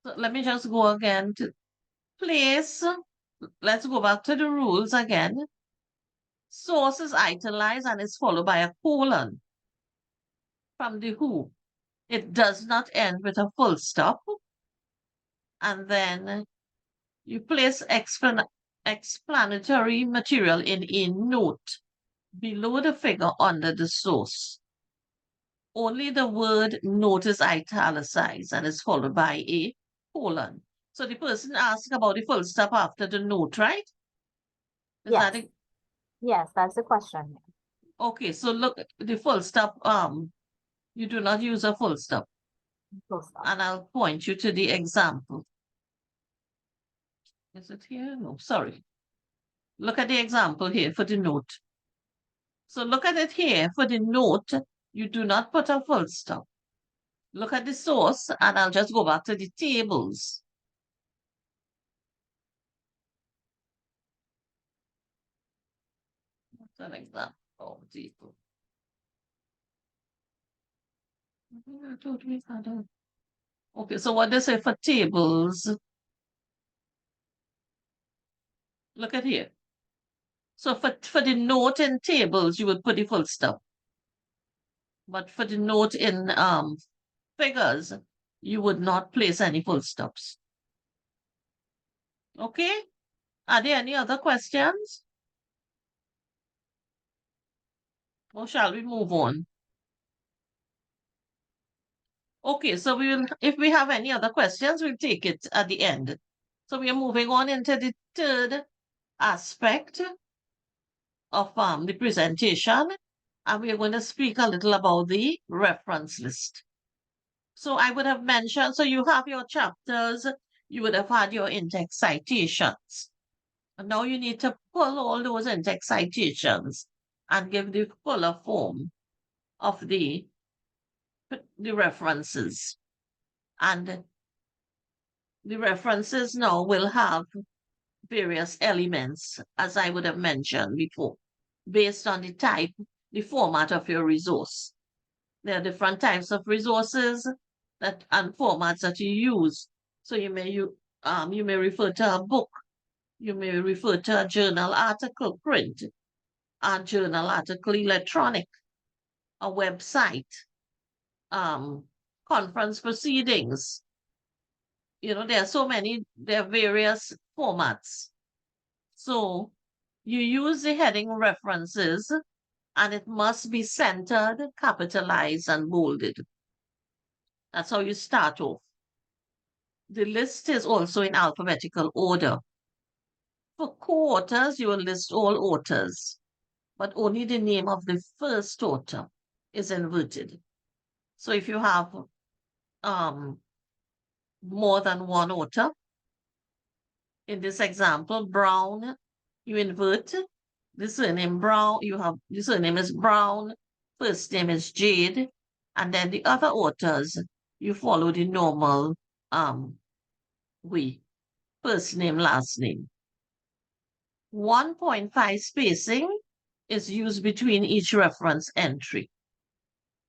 So let me just go again to place. Let's go back to the rules again. Source is italicized and is followed by a colon from the who. It does not end with a full stop. And then you place explanatory material in a note below the figure under the source. Only the word note is italicized and is followed by a colon. So the person asked about the full stop after the note, right? Is Yes. that it? Yes, that's the question. Okay, so look, the full stop, you do not use a full stop. Full stop. And I'll point you to the example. Is it here? No, sorry. Look at the example here for the note. So look at it here for the note, you do not put a full stop. Look at the source, and I'll just go back to the tables. What's an example of table? Okay, so what they say for tables? Look at here. So for the note in tables, you would put the full stop. But for the note in figures, you would not place any full stops. Okay? Are there any other questions? Or shall we move on? Okay, so if we have any other questions, we'll take it at the end. So we are moving on into the third aspect of the presentation, and we are going to speak a little about the reference list. So I would have mentioned, so you have your chapters, you would have had your in-text citations. And now you need to pull all those in-text citations and give the fuller form of the references. And the references now will have various elements, as I would have mentioned before, based on the type, the format of your resource. There are different types of resources and formats that you use. So you may refer to a book, you may refer to a journal article, print, a journal article, electronic, a website, conference proceedings. There are various formats. So you use the heading references, and it must be centered, capitalized, and bolded. That's how you start off. The list is also in alphabetical order. For co-authors, you will list all authors, but only the name of the first author is inverted. So if you have more than one author, in this example, Brown, you invert the surname Brown, the surname is Brown, first name is Jade, and then the other authors, you follow the normal way, first name, last name. 1.5 spacing is used between each reference entry,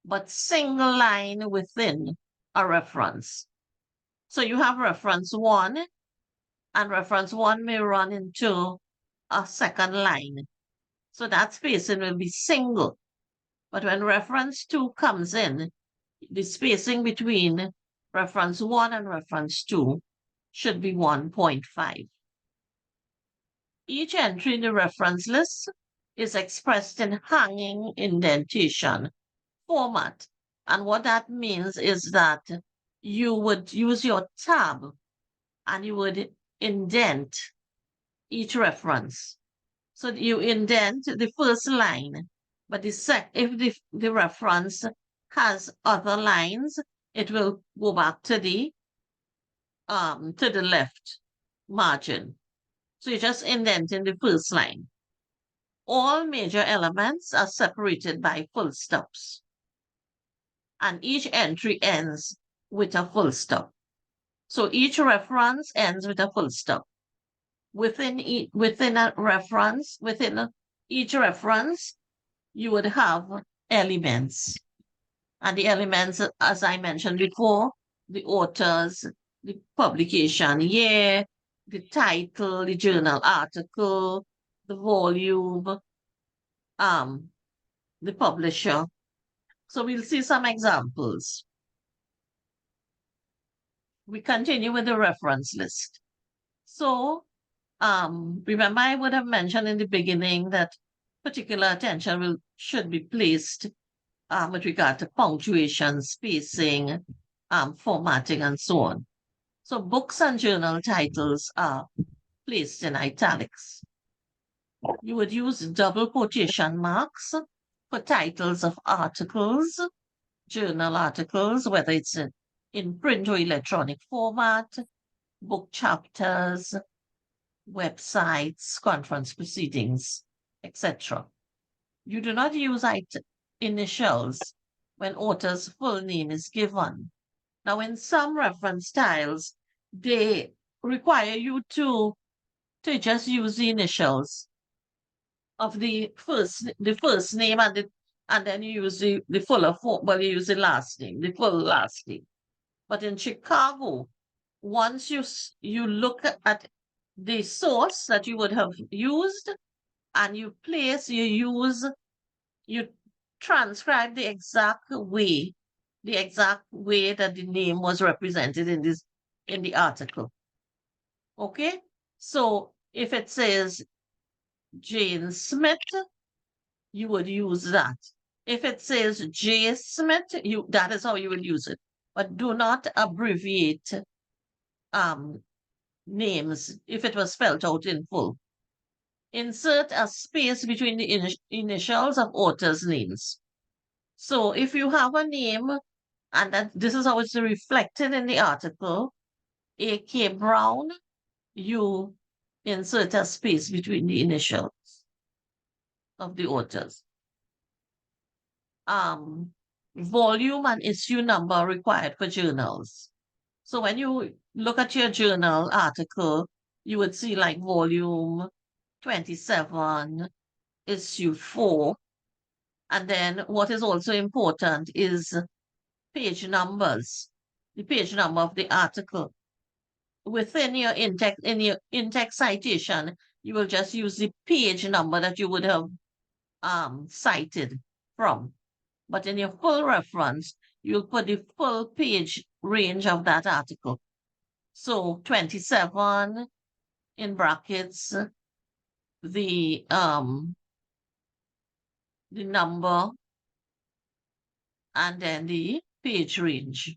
but single line within a reference. So you have reference 1, and reference 1 may run into a second line. So that spacing will be single. But when reference 2 comes in, the spacing between reference 1 and reference 2 should be 1.5. Each entry in the reference list is expressed in hanging indentation format. And what that means is that you would use your tab and you would indent each reference. So you indent the first line, but if the reference has other lines, it will go back to the left margin. So you're just indenting the first line. All major elements are separated by full stops, and each entry ends with a full stop. So each reference ends with a full stop. Within each reference, you would have elements. And the elements, as I mentioned before, the authors, the publication year, the title, the journal article, the volume, the publisher. So we'll see some examples. We continue with the reference list. So remember, I would have mentioned in the beginning that particular attention should be placed with regard to punctuation, spacing, formatting, and so on. So books and journal titles are placed in italics. You would use double quotation marks for titles of articles, journal articles, whether it's in print or electronic format, book chapters, websites, conference proceedings, etc. You do not use initials when author's full name is given. Now, in some reference styles, they require you to just use the initials of the first name, and then you use the fuller form, well, you use the last name, the full last name. But in Chicago, once you look at the source that you would have used and you transcribe the exact way that the name was represented in the article. Okay? So if it says Jane Smith, you would use that. If it says J. Smith, that is how you will use it. But do not abbreviate names if it was spelled out in full. Insert a space between the initials of authors' names. So if you have a name, and this is how it's reflected in the article, A.K. Brown, you insert a space between the initials of the authors. Volume and issue number required for journals. So when you look at your journal article, you would see like volume 27, issue 4. And then what is also important is page numbers, the page number of the article. Within your in-text citation, you will just use the page number that you would have cited from. But in your full reference, you'll put the full page range of that article. So 27 in brackets, the number, and then the page range.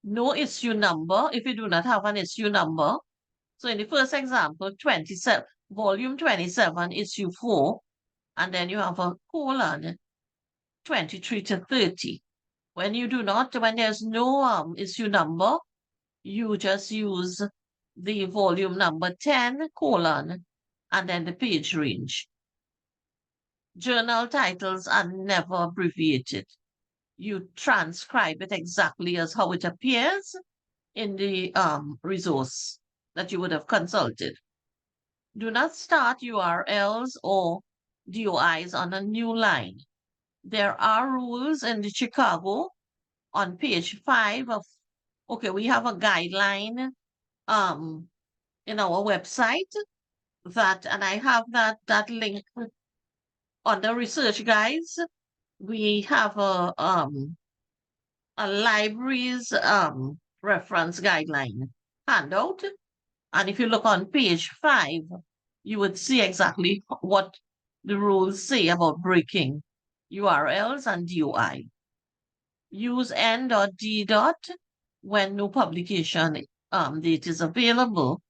No issue number if you do not have an issue number. So in the first example, volume 27, issue 4, and then you have a colon 23 to 30. When there's no issue number, you just use the volume number 10, colon, and then the page range. Journal titles are never abbreviated. You transcribe it exactly as how it appears in the resource that you would have consulted. Do not start URLs or DOIs on a new line. There are rules in the Chicago on page 5 of, okay, we have a guideline in our website and I have that link on the research guides. We have a library's reference guideline handout. And if you look on page 5, you would see exactly what the rules say about breaking URLs and DOI. Use n.d. when no publication date is available.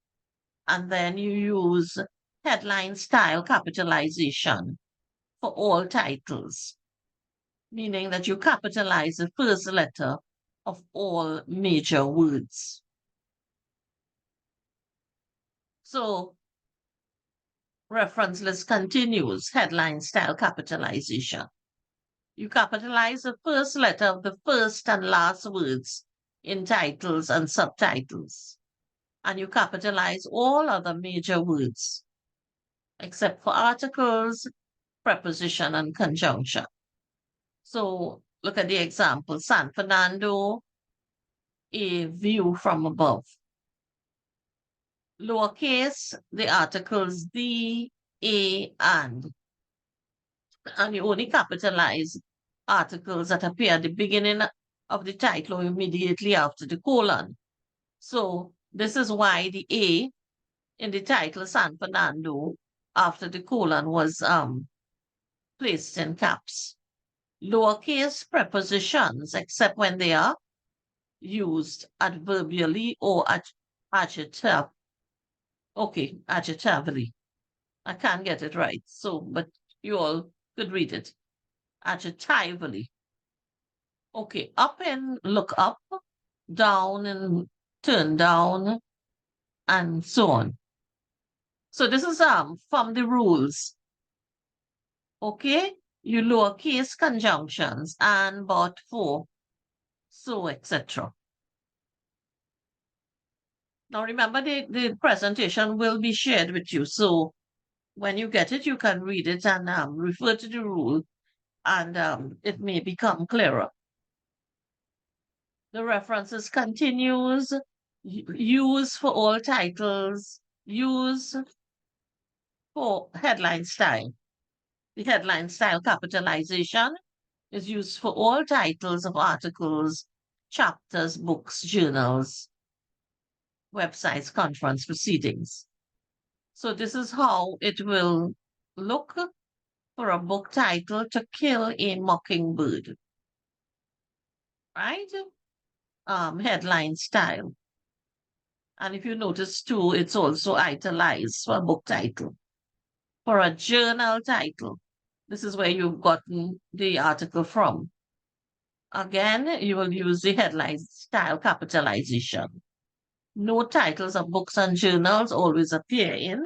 And then you use headline style capitalization for all titles, meaning that you capitalize the first letter of all major words. So reference list continues, headline style capitalization. You capitalize the first letter of the first and last words in titles and subtitles. And you capitalize all other major words, except for articles, preposition, and conjunction. So look at the example, San Fernando, a view from above. Lowercase, the articles the, a, and you only capitalize articles that appear at the beginning of the title or immediately after the colon. So this is why the A in the title San Fernando after the colon was placed in caps. Lowercase prepositions, except when they are used adverbially or adjective. Okay, adjectively. I can't get it right, but you all could read it. Adjectively. Okay, up and look up, down and turn down, and so on. So this is from the rules. Okay, you lowercase conjunctions and, but, for, so, etc. Now remember the presentation will be shared with you. So when you get it, you can read it and refer to the rule and it may become clearer. The references continues, use for all titles, use for headline style. The headline style capitalization is used for all titles of articles, chapters, books, journals, websites, conference proceedings. So this is how it will look for a book title, To Kill a Mockingbird. Right? Headline style. And if you notice too, it's also italized for a book title. For a journal title, this is where you've gotten the article from. Again, you will use the headline style capitalization. No titles of books and journals always appear in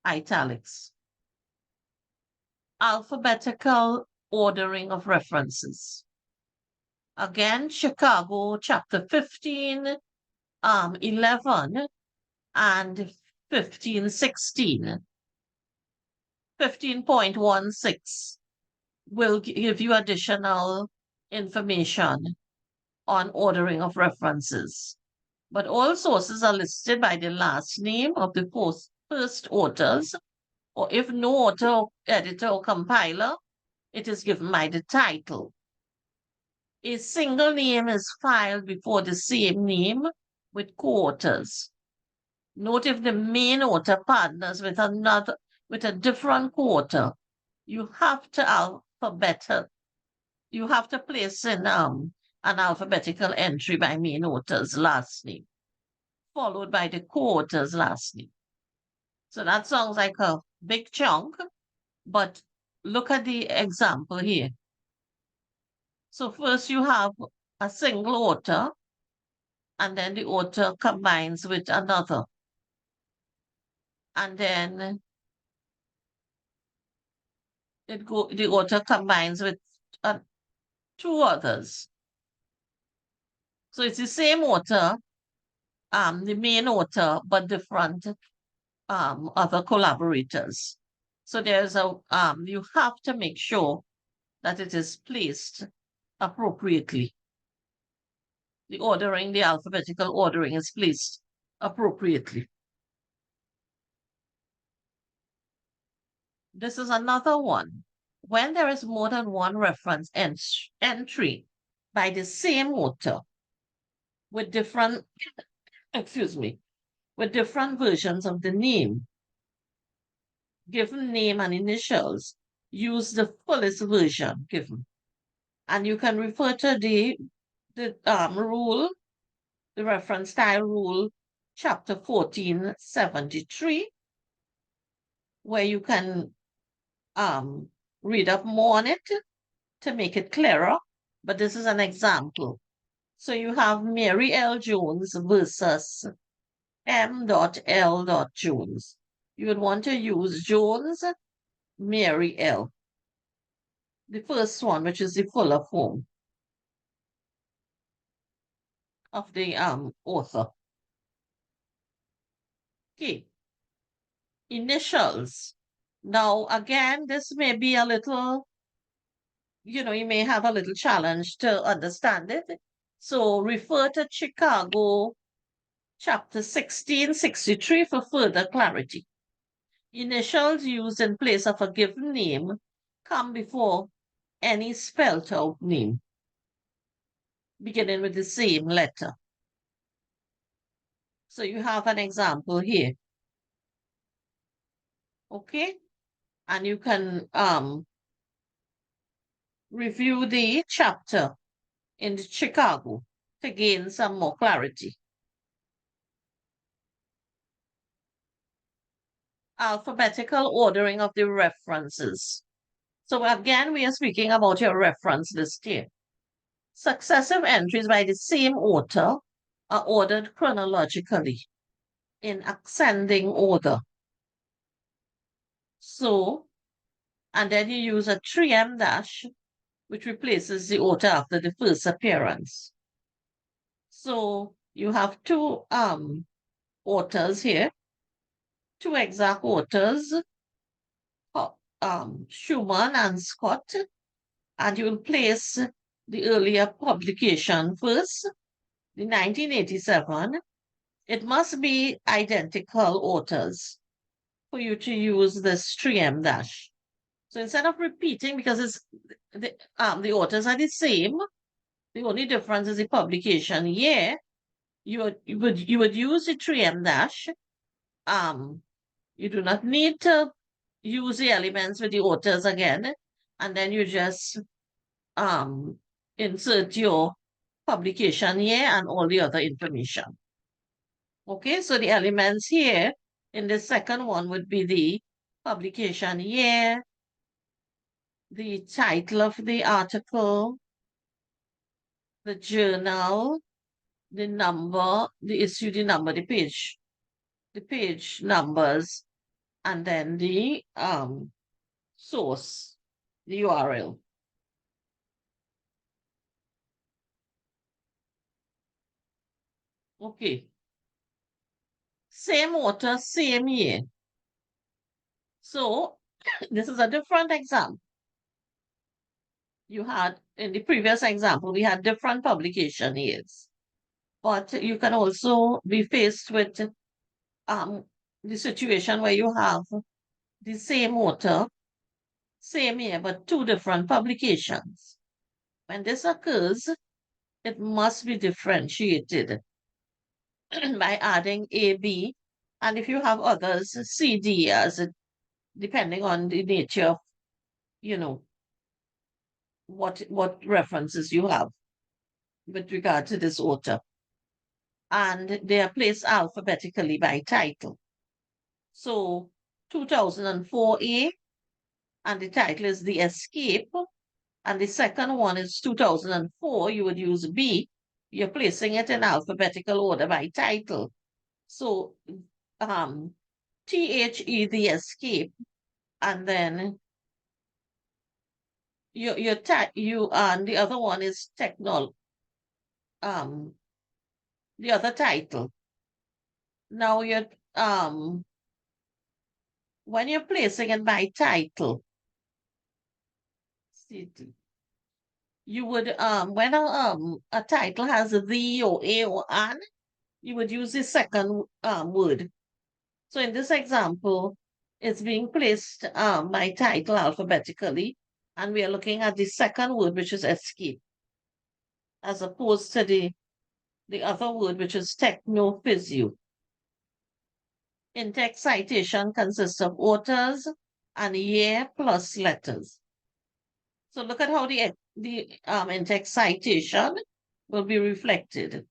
italics. Alphabetical ordering of references. Again, Chicago, chapter 15, 11, and 15, 16. 15.16 will give you additional information on ordering of references. But all sources are listed by the last name of the first authors, or if no author, editor, or compiler, it is given by the title. A single name is filed before the same name with co-authors. Note if the main author partners with a different co-author, you have to place in an alphabetical entry by main author's last name, followed by the co-author's last name. So that sounds like a big chunk, but look at the example here. So first you have a single author, and then the author combines with another. And then the author combines with two others. So it's the same author, the main author, but different other collaborators. So there's you have to make sure that it is placed appropriately. The alphabetical ordering is placed appropriately. This is another one. When there is more than one reference entry by the same author with different, with different versions of the name, given name and initials, use the fullest version given. And you can refer to the rule, the reference style rule, chapter 1473, where you can read up more on it to make it clearer. But this is an example. So you have Mary L. Jones versus M.L. Jones. You would want to use Jones, Mary L. The first one, which is the fuller form of the author. Okay. Initials. Now, again, this may be a little, you may have a little challenge to understand it. So refer to Chicago, chapter 1663 for further clarity. Initials used in place of a given name come before any spelled out name, beginning with the same letter. So you have an example here. Okay? And you can review the chapter in Chicago to gain some more clarity. Alphabetical ordering of the references. So again, we are speaking about your reference list here. Successive entries by the same author are ordered chronologically in ascending order. So, and then you use a 3M dash, which replaces the author after the first appearance. So you have two authors here, two exact authors, Schumann and Scott, and you will place the earlier publication first, the 1987, it must be identical authors for you to use this 3M dash. So instead of repeating, because it's the authors are the same, the only difference is the publication year, you would use the 3M dash. You do not need to use the elements with the authors again, and then you just insert your publication year and all the other information. Okay, so the elements here in the second one would be the publication year, the title of the article, the journal, the number, the issue, the number, the page numbers, and then the source, the URL. Okay. Same author, same year. So this is a different example. You had, in the previous example, we had different publication years. But you can also be faced with the situation where you have the same author, same year, but two different publications. When this occurs, it must be differentiated by adding A, B, and if you have others, C, D, as it, depending on the nature of, what references you have with regard to this author. And they are placed alphabetically by title. So 2004A, and the title is The Escape, and the second one is 2004, you would use B. You're placing it in alphabetical order by title. So THE, The Escape, and then the other one is the other title. Now when you're placing it by title, you would when a title has a the or a or an, you would use the second word. So in this example, it's being placed by title alphabetically, and we are looking at the second word, which is escape, as opposed to the other word, which is technophysio. In-text citation consists of authors and year plus letters. So look at how the in-text citation will be reflected.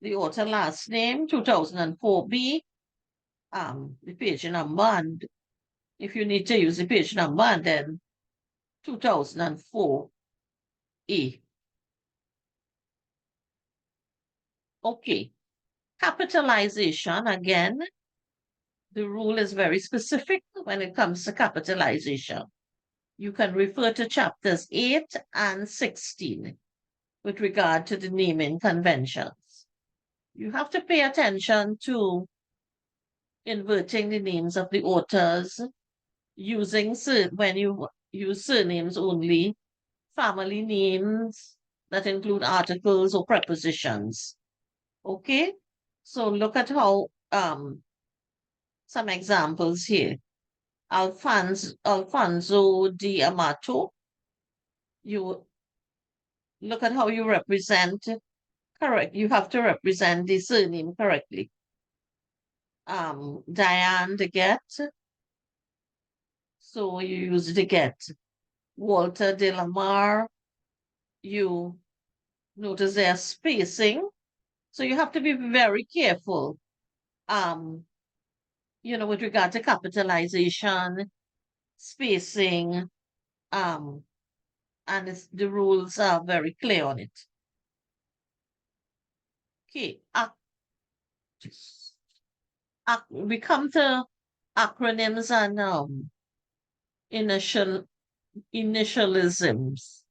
The author last name, 2004B, the page number, and if you need to use the page number, then 2004E. Okay. Capitalization, again, the rule is very specific when it comes to capitalization. You can refer to chapters 8 and 16 with regard to the naming conventions. You have to pay attention to inverting the names of the authors, when you use surnames only, family names that include articles or prepositions. Okay? So look at how some examples here. Alfonso di Amato. You look at how you represent, correct. You have to represent the surname correctly. Diane de Get. So you use de Get. Walter de la Mar. You notice their spacing. So you have to be very careful. With regard to capitalization, spacing, and the rules are very clear on it. Okay, we come to acronyms and initialisms.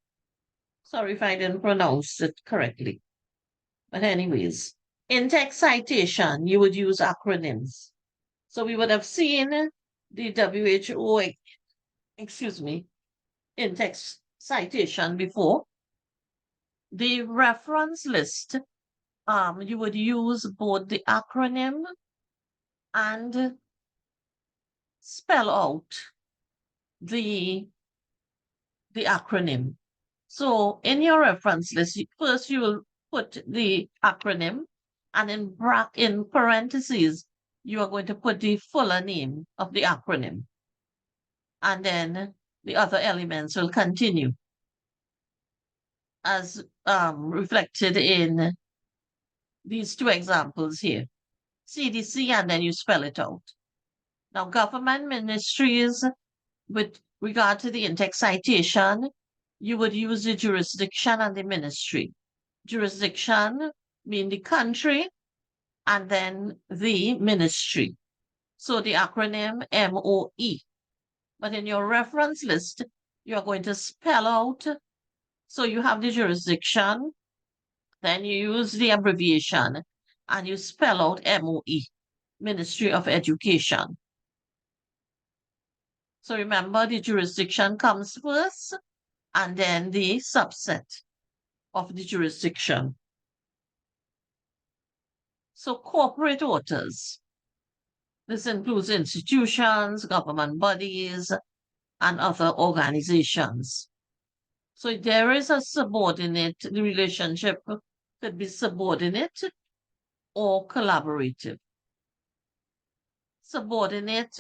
Sorry if I didn't pronounce it correctly. But anyways, in-text citation, you would use acronyms. So we would have seen the WHO, in-text citation before. The reference list you would use both the acronym and spell out the acronym. So in your reference list, first you will put the acronym, and in parentheses, you are going to put the fuller name of the acronym. And then the other elements will continue as reflected in these two examples here. CDC, and then you spell it out. Now, government ministries, with regard to the in-text citation, you would use the jurisdiction and the ministry. Jurisdiction mean the country, and then the ministry. So the acronym MOE. But in your reference list, you're going to spell out, so you have the jurisdiction, then you use the abbreviation, and you spell out MOE, Ministry of Education. So remember, the jurisdiction comes first, and then the subset of the jurisdiction. So corporate authors. This includes institutions, government bodies, and other organizations. So there is a subordinate, the relationship could be subordinate or collaborative. Subordinate,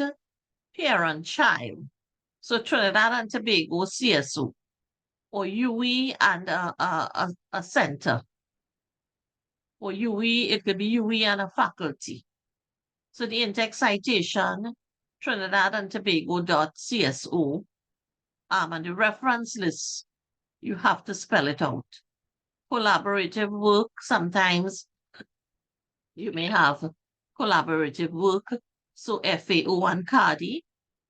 parent-child. So Trinidad and Tobago, CSO, or UE and a center. For UE, it could be UE and a faculty. So the in-text citation, Trinidad and Tobago.cso, and the reference list, you have to spell it out. Collaborative work, sometimes you may have collaborative work, so FAO and CARDI,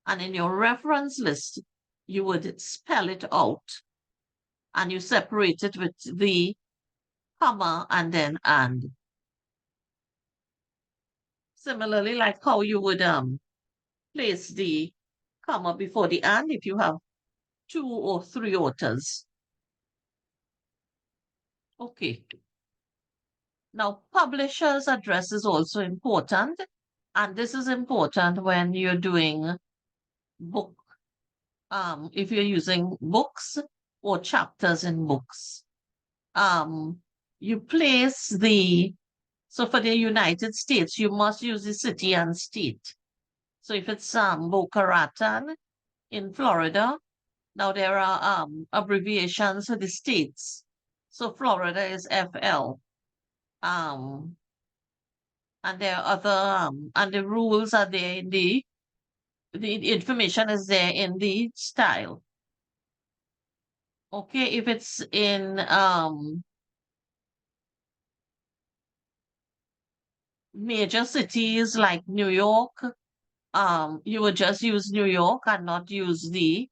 and in your reference list, you would spell it out, and you separate it with the comma and then and. Similarly, like how you would place the comma before the and if you have 2 or 3 authors. Okay. Now, publisher's address is also important, and this is important when you're doing book, if you're using books or chapters in books. You place so for the United States, you must use the city and state. So if it's Boca Raton in Florida, now there are abbreviations for the states. So Florida is FL. And there are other, and the rules are there in the information is there in the style. Okay, if it's in major cities like New York, you would just use New York and not use the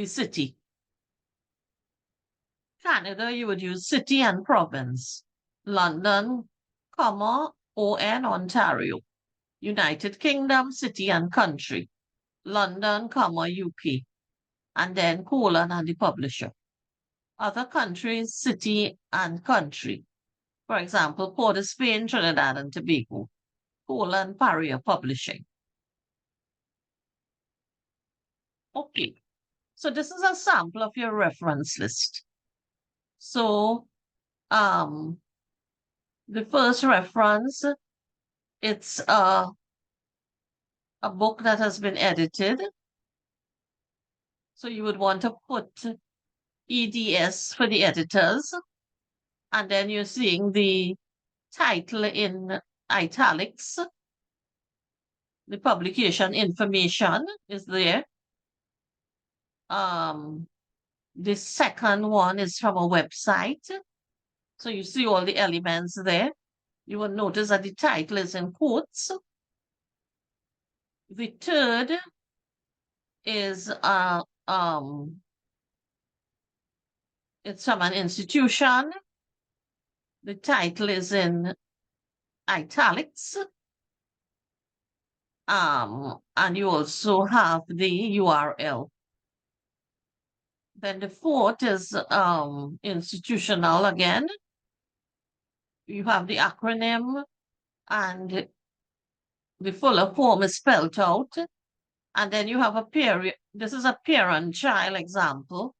city. Canada, you would use city and province. London, comma, ON, Ontario. United Kingdom, city and country. London, comma, UK. And then colon and the publisher. Other countries, city and country. For example, Port of Spain, Trinidad and Tobago. Colon, Paria Publishing. Okay. So this is a sample of your reference list. So, the first reference, it's a book that has been edited. So you would want to put EDS for the editors, and then you're seeing the title in italics. The publication information is there. The second one is from a website. So you see all the elements there. You will notice that the title is in quotes. The third is it's from an institution. The title is in italics. And you also have the URL. Then the fourth is institutional again. you have the acronym and the fuller form is spelled out. And then you have a period. This is a parent-child example,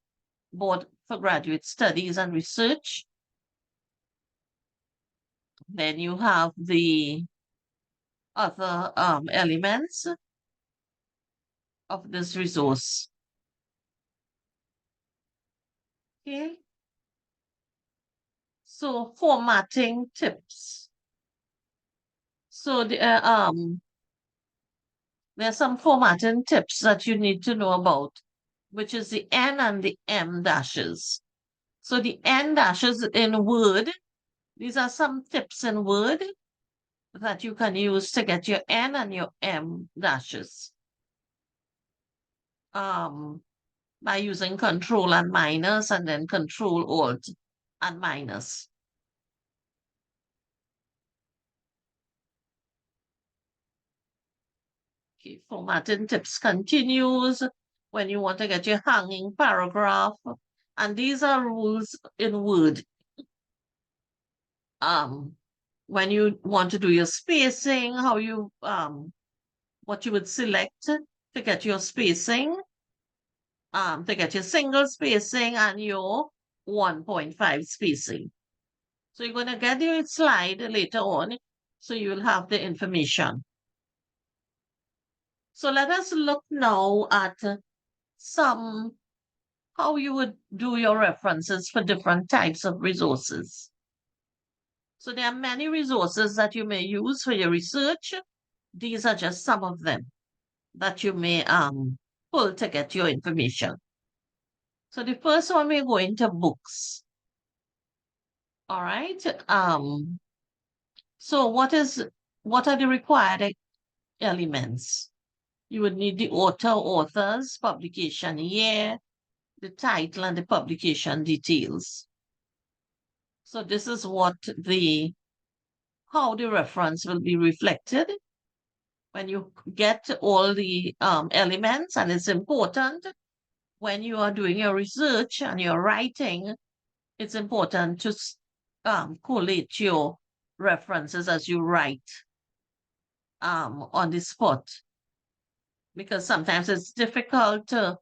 both for graduate studies and research. Then you have the other elements of this resource. Okay. So formatting tips. So there's some formatting tips that you need to know about, which is the N and the M dashes. So the N dashes in Word, these are some tips in Word that you can use to get your N and your M dashes. By using Control and minus and then Control Alt and minus. Okay, formatting tips continues when you want to get your hanging paragraph. And these are rules in Word. When you want to do your spacing, how you what you would select to get your spacing, to get your single spacing and your 1.5 spacing. So you're going to get your slide later on, so you will have the information. So let us look now at how you would do your references for different types of resources. So there are many resources that you may use for your research. These are just some of them that you may pull to get your information. So the first one, we're going to books. All right. So what are the required elements? You would need the authors, publication year, the title, and the publication details. So this is how the reference will be reflected when you get all the elements, and it's important when you are doing your research and your writing, it's important to collate your references as you write on the spot, because sometimes it's difficult to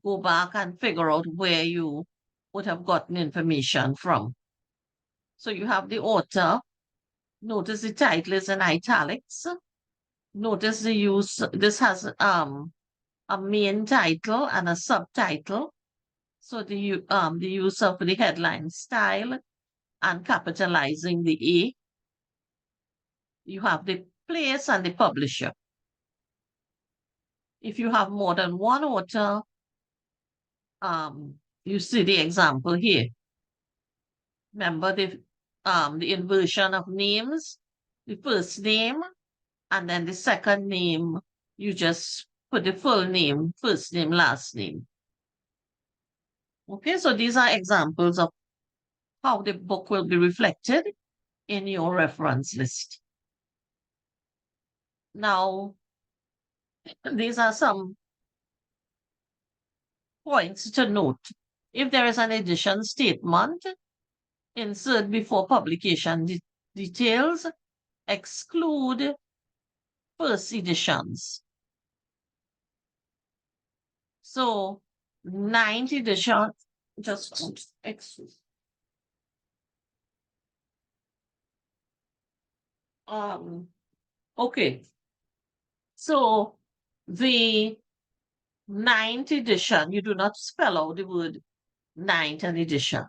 go back and figure out where you would have gotten information from. So you have the author. Notice the title is in italics. Notice the use. This has a main title and a subtitle. So the use of the headline style and capitalizing the A. You have the place and the publisher. If you have more than one author, you see the example here. Remember the inversion of names, the first name, and then the second name, you just put the full name, first name, last name. Okay, so these are examples of how the book will be reflected in your reference list. Now, these are some points to note. If there is an edition statement, insert before publication details, exclude first editions. So, 9th edition, just excuse. Okay. So the 9th edition, you do not spell out the word 9th edition.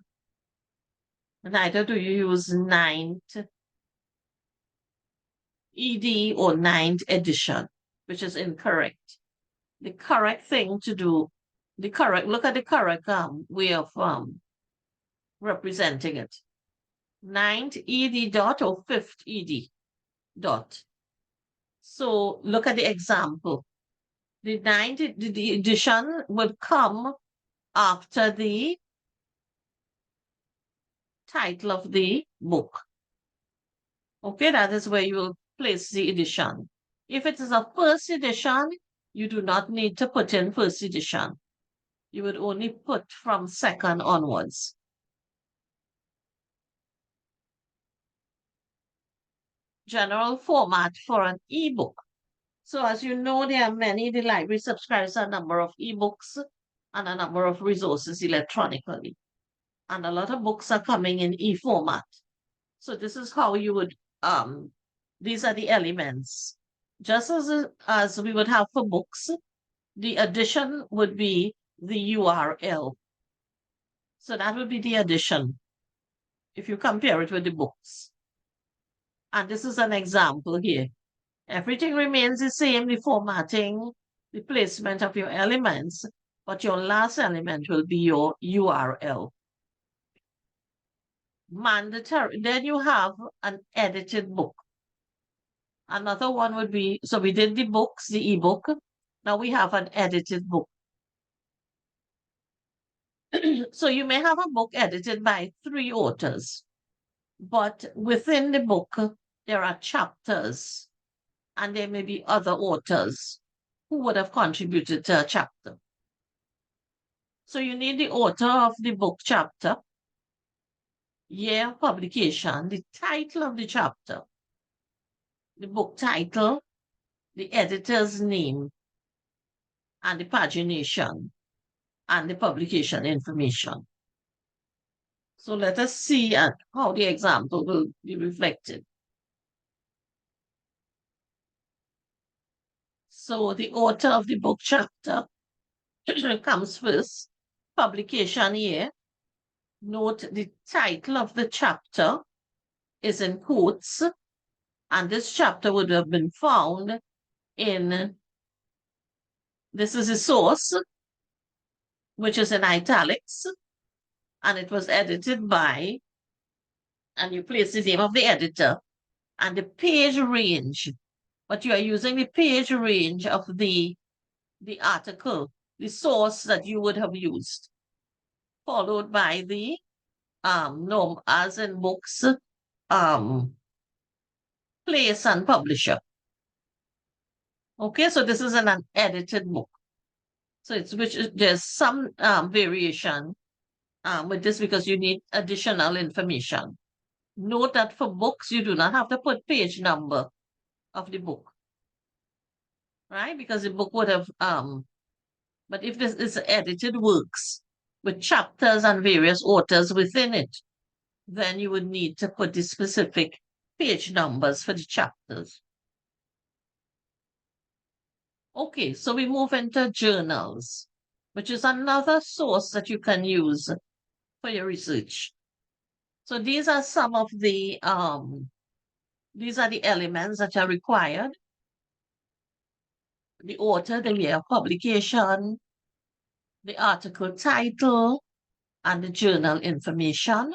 Neither do you use 9th ED or 9th edition, which is incorrect. The correct thing to do, look at the correct way of representing it. 9th ED dot or 5th ED dot. So look at the example. The 9th edition would come after the title of the book. Okay, that is where you will place the edition. If it is a first edition, you do not need to put in first edition. You would only put from second onwards. general format for an ebook. So as you know, there are many, the library subscribes a number of ebooks and a number of resources electronically. And a lot of books are coming in e-format. So this is how you would, these are the elements. Just as we would have for books, the addition would be the URL. So that would be the addition if you compare it with the books. And this is an example here. Everything remains the same, the formatting, the placement of your elements, but your last element will be your URL. Mandatory. Then you have an edited book. Another one would be, so we did the books, the ebook. Now we have an edited book. So you may have a book edited by 3 authors, but within the book, there are chapters, and there may be other authors who would have contributed to a chapter. So you need the author of the book chapter, year of publication, the title of the chapter, the book title, the editor's name, and the pagination, and the publication information. So let us see how the example will be reflected. So the author of the book chapter comes first, publication year. Note the title of the chapter is in quotes, and this chapter would have been found in, this is a source, which is in italics, and it was edited by, and you place the name of the editor, and the page range, but you are using the page range of the article, the source that you would have used, followed by the norm, as in books, place and publisher. Okay, so this is an unedited book. So it's there's some variation with this because you need additional information. Note that for books, you do not have to put page number of the book, right? Because the book would have, but if this is edited works with chapters and various authors within it, then you would need to put the specific page numbers for the chapters. Okay, so we move into journals, which is another source that you can use for your research. So these are some of the, these are the elements that are required. The author, the year of publication, the article title, and the journal information,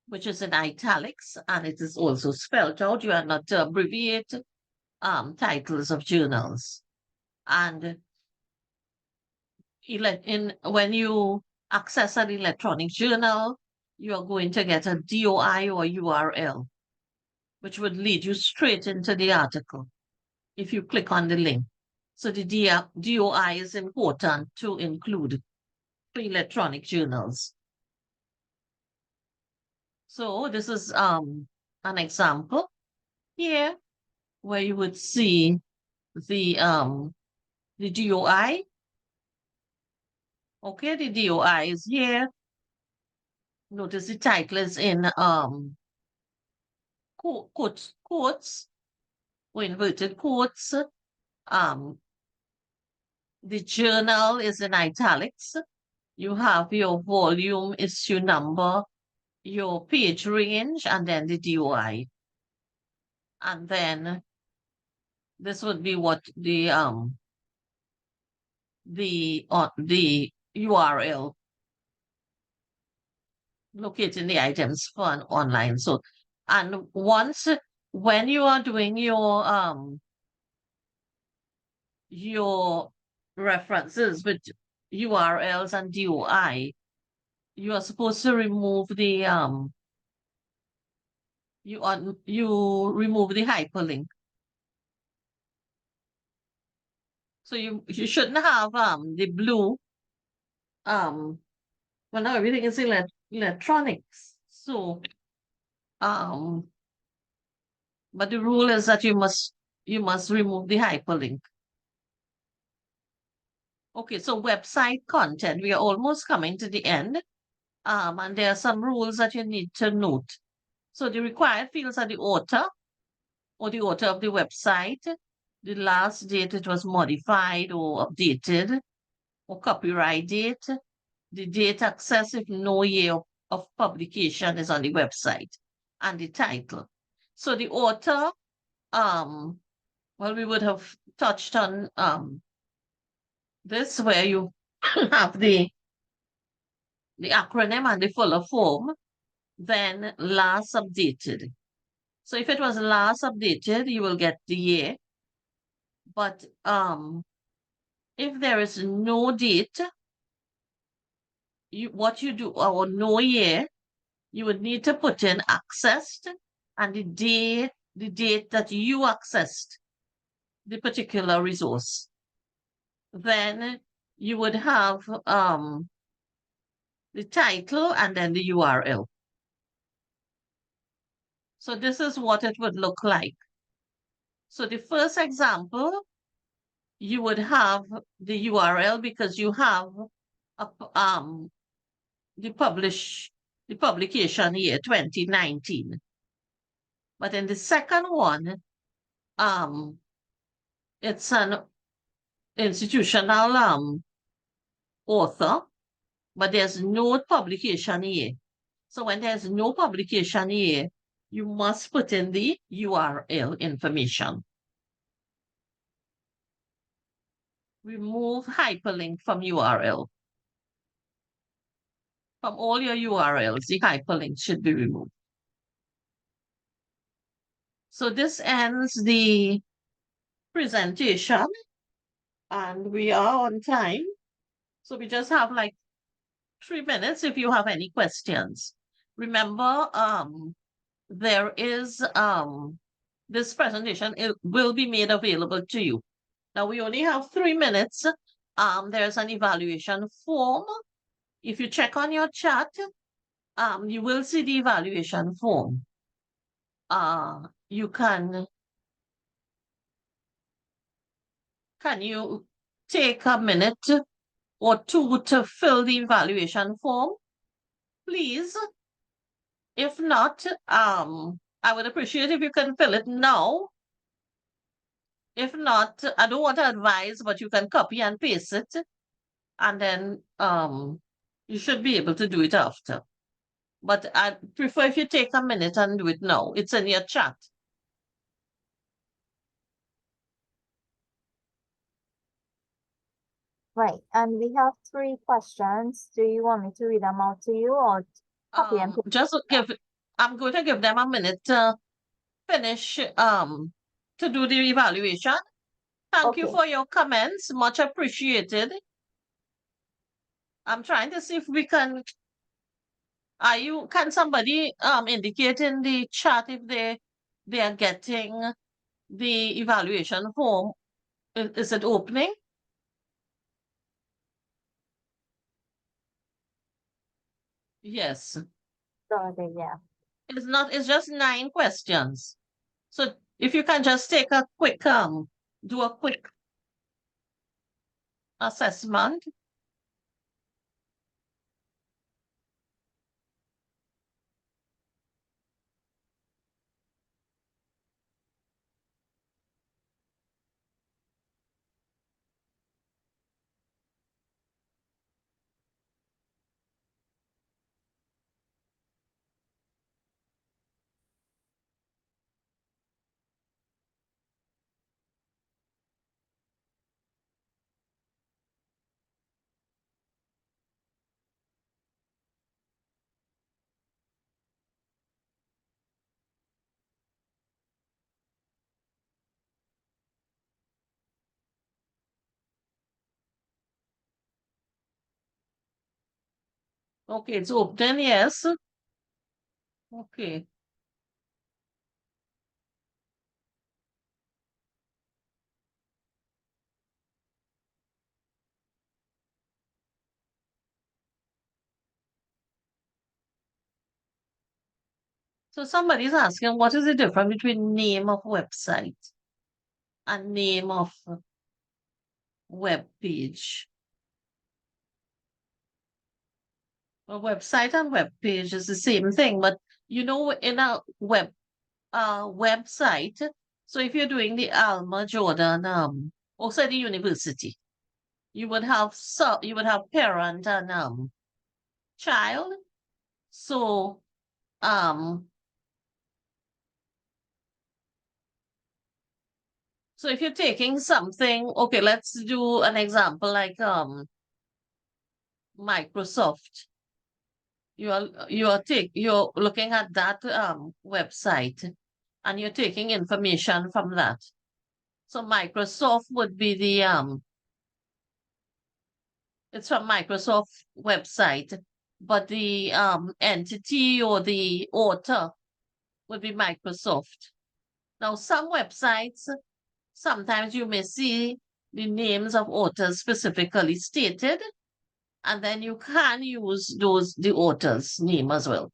which is in italics, and it is also spelled out. You are not to abbreviate titles of journals. And when you access an electronic journal, you are going to get a DOI or URL, which would lead you straight into the article if you click on the link. So the DOI is important to include for electronic journals. So this is an example here where you would see the DOI. Okay, the DOI is here. Notice the title is in quotes or inverted quotes. The journal is in italics. You have your volume, issue number, your page range, and then the DOI. And then this would be what the URL locating the items for an online. So, and when you are doing your references with URLs and DOI, you are supposed to remove the you remove the hyperlink. So you shouldn't have the blue well, now everything is electronics. So But the rule is that you must remove the hyperlink. Okay, so website content. We are almost coming to the end. And there are some rules that you need to note. So the required fields are the author or the author of the website, the last date it was modified or updated, or copyright date, the date accessed if no year of publication is on the website, and the title. So the author, well, we would have touched on this where you have the acronym and the fuller form, then last updated. So if it was last updated, you will get the year. But if there is no date, what you do, or no year, you would need to put in accessed and the date that you accessed the particular resource. Then you would have the title and then the URL. So this is what it would look like. So the first example, you would have the URL because you have the publication year 2019. But in the second one, it's an institutional author, but there's no publication year. So when there's no publication year, you must put in the URL information. Remove hyperlink from URL. From all your URLs, the hyperlink should be removed. So this ends the presentation, and we are on time. So we just have like 3 minutes if you have any questions. Remember, there is this presentation, it will be made available to you. Now we only have 3 minutes. There's an evaluation form. If you check on your chat, you will see the evaluation form. You can you take a minute or two to fill the evaluation form, please? If not, I would appreciate if you can fill it now. If not, I don't want to advise, but you can copy and paste it, and then you should be able to do it after. But I prefer if you take a minute and do it now. It's in your chat. Right, and we have 3 questions. Do you want me to read them out to you or copy and paste? Just I'm going to give them a minute to finish to do the evaluation. Thank you Okay. for your comments, much appreciated. I'm trying to see if we can can somebody indicate in the chat if they are getting the evaluation form? Is it opening? Yes. Sorry, yeah. It's not, it's just 9 questions. So if you can just take a quick do a quick assessment. Okay, it's open, yes. Okay. So somebody's asking, what is the difference between name of website and name of web page? A website and web page is the same thing, but you know, in a website, so if you're doing the Alma Jordan, also the university, you would have parent and child. So um so if you're taking something, okay, let's do an example like Microsoft. You're looking at that website and you're taking information from that. So Microsoft would be the it's from Microsoft website, but the entity or the author would be Microsoft. Now some websites, sometimes you may see the names of authors specifically stated, and then you can use the author's name as well.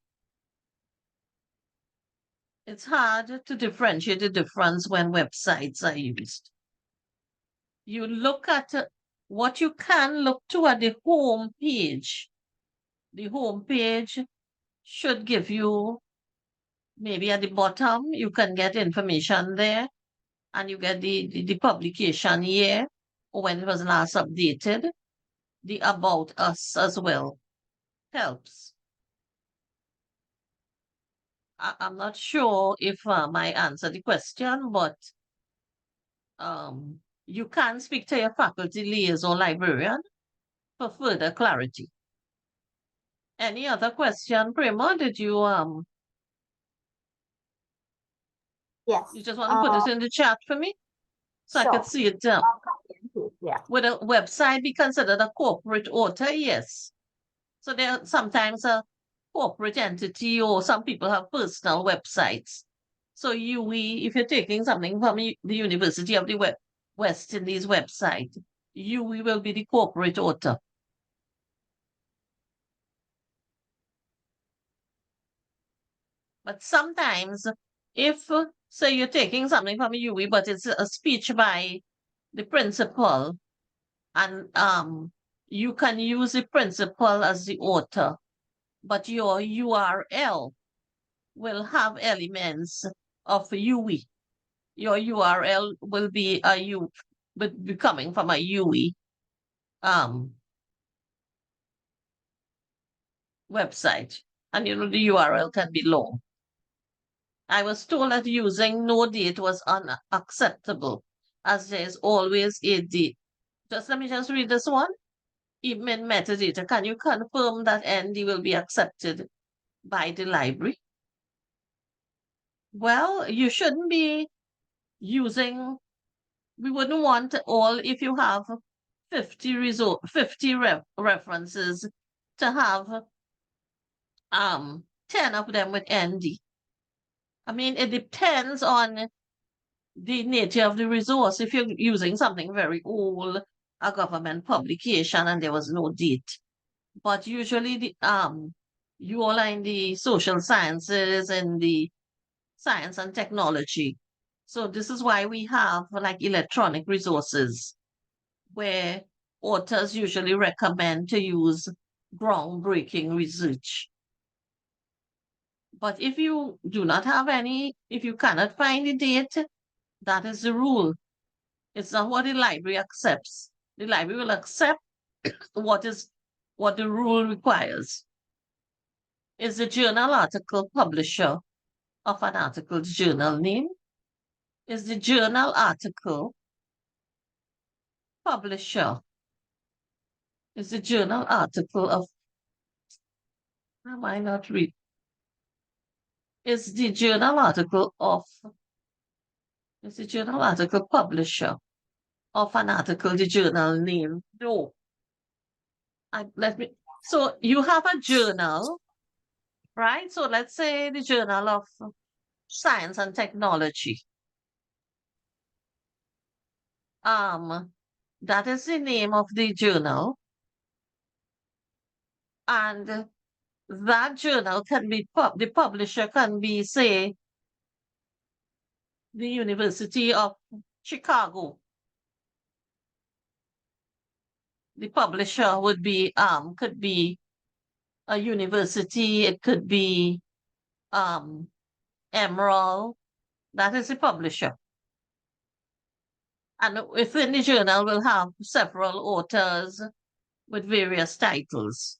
It's hard to differentiate the difference when websites are used. You look at what you can look to at the home page. The home page should give you, maybe at the bottom, you can get information there, and you get the publication year, or when it was last updated. The About Us as well helps. I'm not sure if I answered the question, but you can speak to your faculty liaison librarian for further clarity. Any other question, Prima? Did you Yes. you just want to put it in the chat for me so I could see it? I'll copy and paste, yeah. Would a website be considered a corporate author? Yes. So there are sometimes a corporate entity, or some people have personal websites. So if you're taking something from the University of the West Indies website, we will be the corporate author. But sometimes, if, say, you're taking something from a UE, but it's a speech by the principal, and you can use the principal as the author, but your URL will have elements of UE. Your URL will be coming from a UE website, and the URL can be long. I was told that using no date was unacceptable, as there is always a date. Let me just read this one. Even in metadata, can you confirm that ND will be accepted by the library? Well, you shouldn't be using, we wouldn't want all, if you have 50 references, to have 10 of them with ND. I mean, it depends on the nature of the resource. If you're using something very old, a government publication, and there was no date. But usually you all are in the social sciences and the science and technology. So this is why we have like electronic resources where authors usually recommend to use groundbreaking research. But if you do not have any, if you cannot find the date, that is the rule. It's not what the library accepts. The library will accept what the rule requires. Is the journal article publisher of an article the journal name? Is the journal article publisher? Is the journal article of, am I not read? Is the journal article publisher of an article the journal name? No. So you have a journal, right? So let's say the Journal of Science and Technology. That is the name of the journal. And that journal can be, the publisher can be, say, the University of Chicago. The publisher would be, could be a university, it could be Emerald. That is the publisher. And within the journal, we'll have several authors with various titles.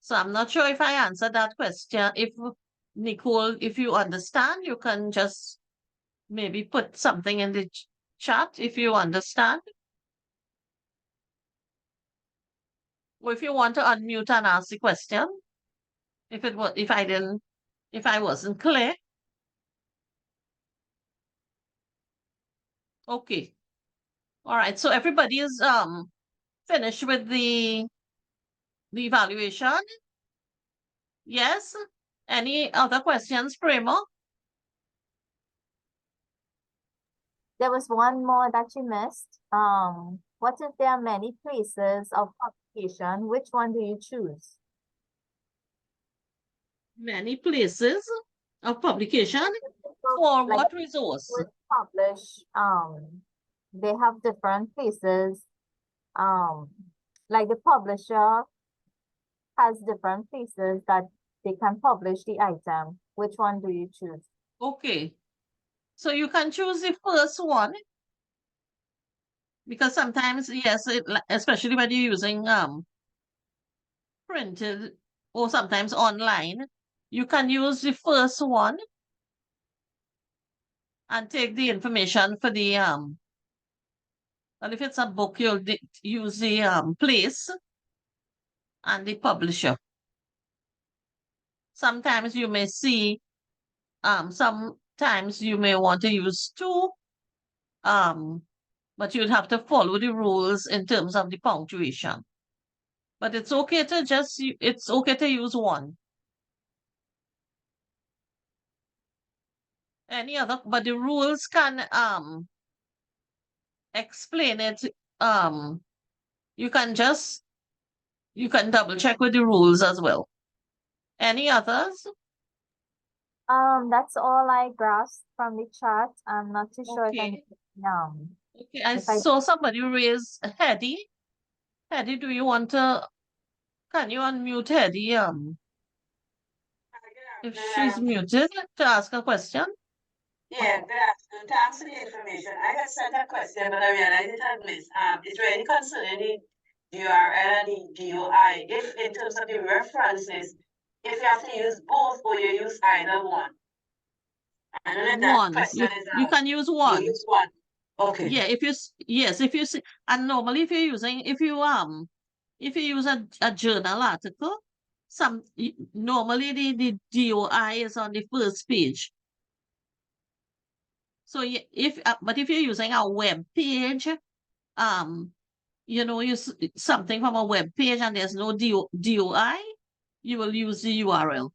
So I'm not sure if I answered that question. If Nicole, if you understand, you can just maybe put something in the chat if you understand. Or if you want to unmute and ask the question. If I wasn't clear. Okay. All right. So everybody is finished with the evaluation. Yes. Any other questions, Primo? There was one more that you missed. What if there are many places of publication? Which one do you choose? Many places of publication for Like, what resource? publish, they have different places. Like the publisher has different places that they can publish the item. Which one do you choose? Okay. So you can choose the first one because sometimes, yes, especially when you're using printed or sometimes online, you can use the first one and take the information for the well, if it's a book, you'll use the place and the publisher. Sometimes you may see sometimes you may want to use two, but you'd have to follow the rules in terms of the punctuation. But it's okay to use one. Any other, but the rules can explain it. You can double check with the rules as well. Any others? That's all I grasped from the chat. I'm not too sure if Okay. Okay, I if I- saw somebody raise Hedy. Hedy, can you unmute Hedy? If she's muted to ask a question. Yeah, good afternoon. Thanks for the information. I had sent a question, but I realized it had missed. It's really concerning the URL and the DOI. If in terms of the references, if you have to use both or you use either one. I don't know if that One. question is You can use one. You use one. Okay. Yeah, if you see, and normally if you use a journal article, normally the DOI is on the first page. So but if you're using a web page, something from a web page and there's no DOI, you will use the URL.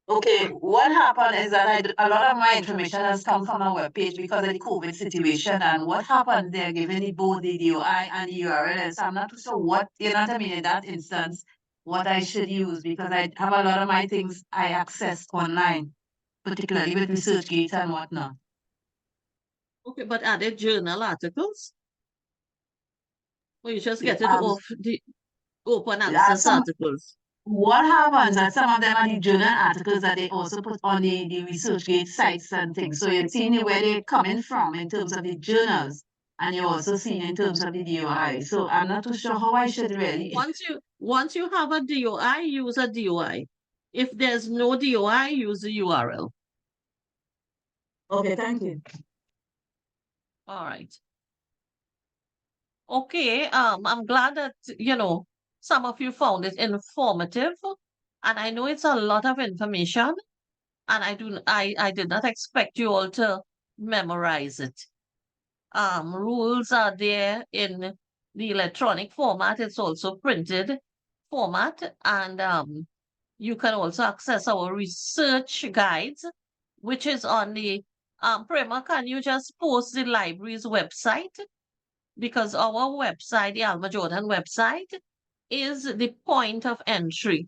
Okay, what happened is that a lot of my information has come from a webpage because of the COVID situation. And what happened, they're giving both the DOI and the URL. So I'm not too sure what, you know what I mean, in that instance, what I should use because I have a lot of my things I access online, particularly with ResearchGate and whatnot. Okay, but are they journal articles? Or you just get it off the open access articles? What happens that some of them are the journal articles that they also put on the ResearchGate sites and things. So you're seeing where they're coming from in terms of the journals, and you're also seeing in terms of the DOI. So I'm not too sure how I should really. Once you have a DOI, use a DOI. If there's no DOI, use the URL. Okay, thank you. All right. Okay, I'm glad that, some of you found it informative, and I know it's a lot of information, and I did not expect you all to memorize it. Rules are there in the electronic format. It's also printed format, and you can also access our research guides, which is on the Prema, can you just post the library's website? Because our website, the Alma Jordan website, is the point of entry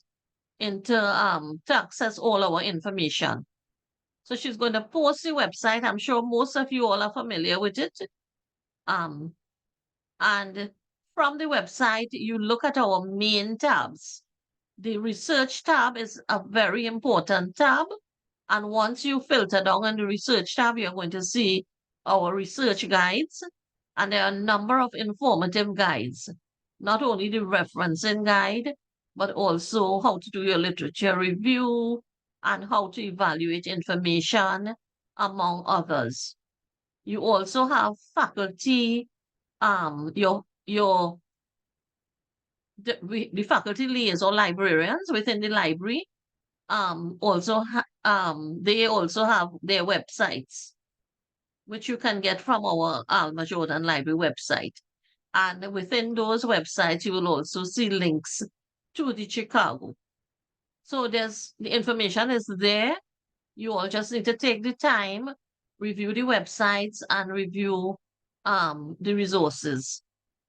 to access all our information. So she's going to post the website. I'm sure most of you all are familiar with it. And from the website, you look at our main tabs. The research tab is a very important tab. And once you filter down on the research tab, you're going to see our research guides. And there are a number of informative guides, not only the referencing guide, but also how to do your literature review and how to evaluate information, among others. You also have faculty, the faculty liaison librarians within the library. They also have their websites, which you can get from our Alma Jordan Library website. And within those websites, you will also see links to the Chicago. So the information is there. You all just need to take the time, review the websites and review the resources.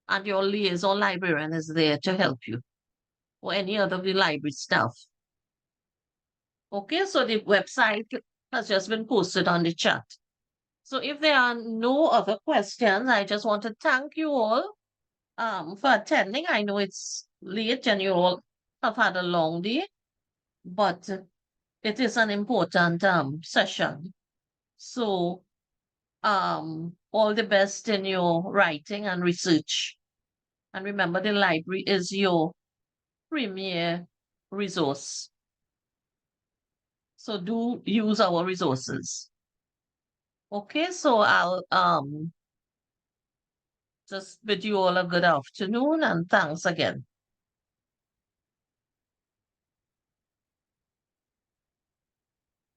And your liaison librarian is there to help you, or any other of the library staff. Okay, so the website has just been posted on the chat. So if there are no other questions, I just want to thank you all for attending. I know it's late and you all have had a long day, but it is an important session. So all the best in your writing and research. And remember, the library is your premier resource. So do use our resources. Okay, so I'll just bid you all a good afternoon and thanks again.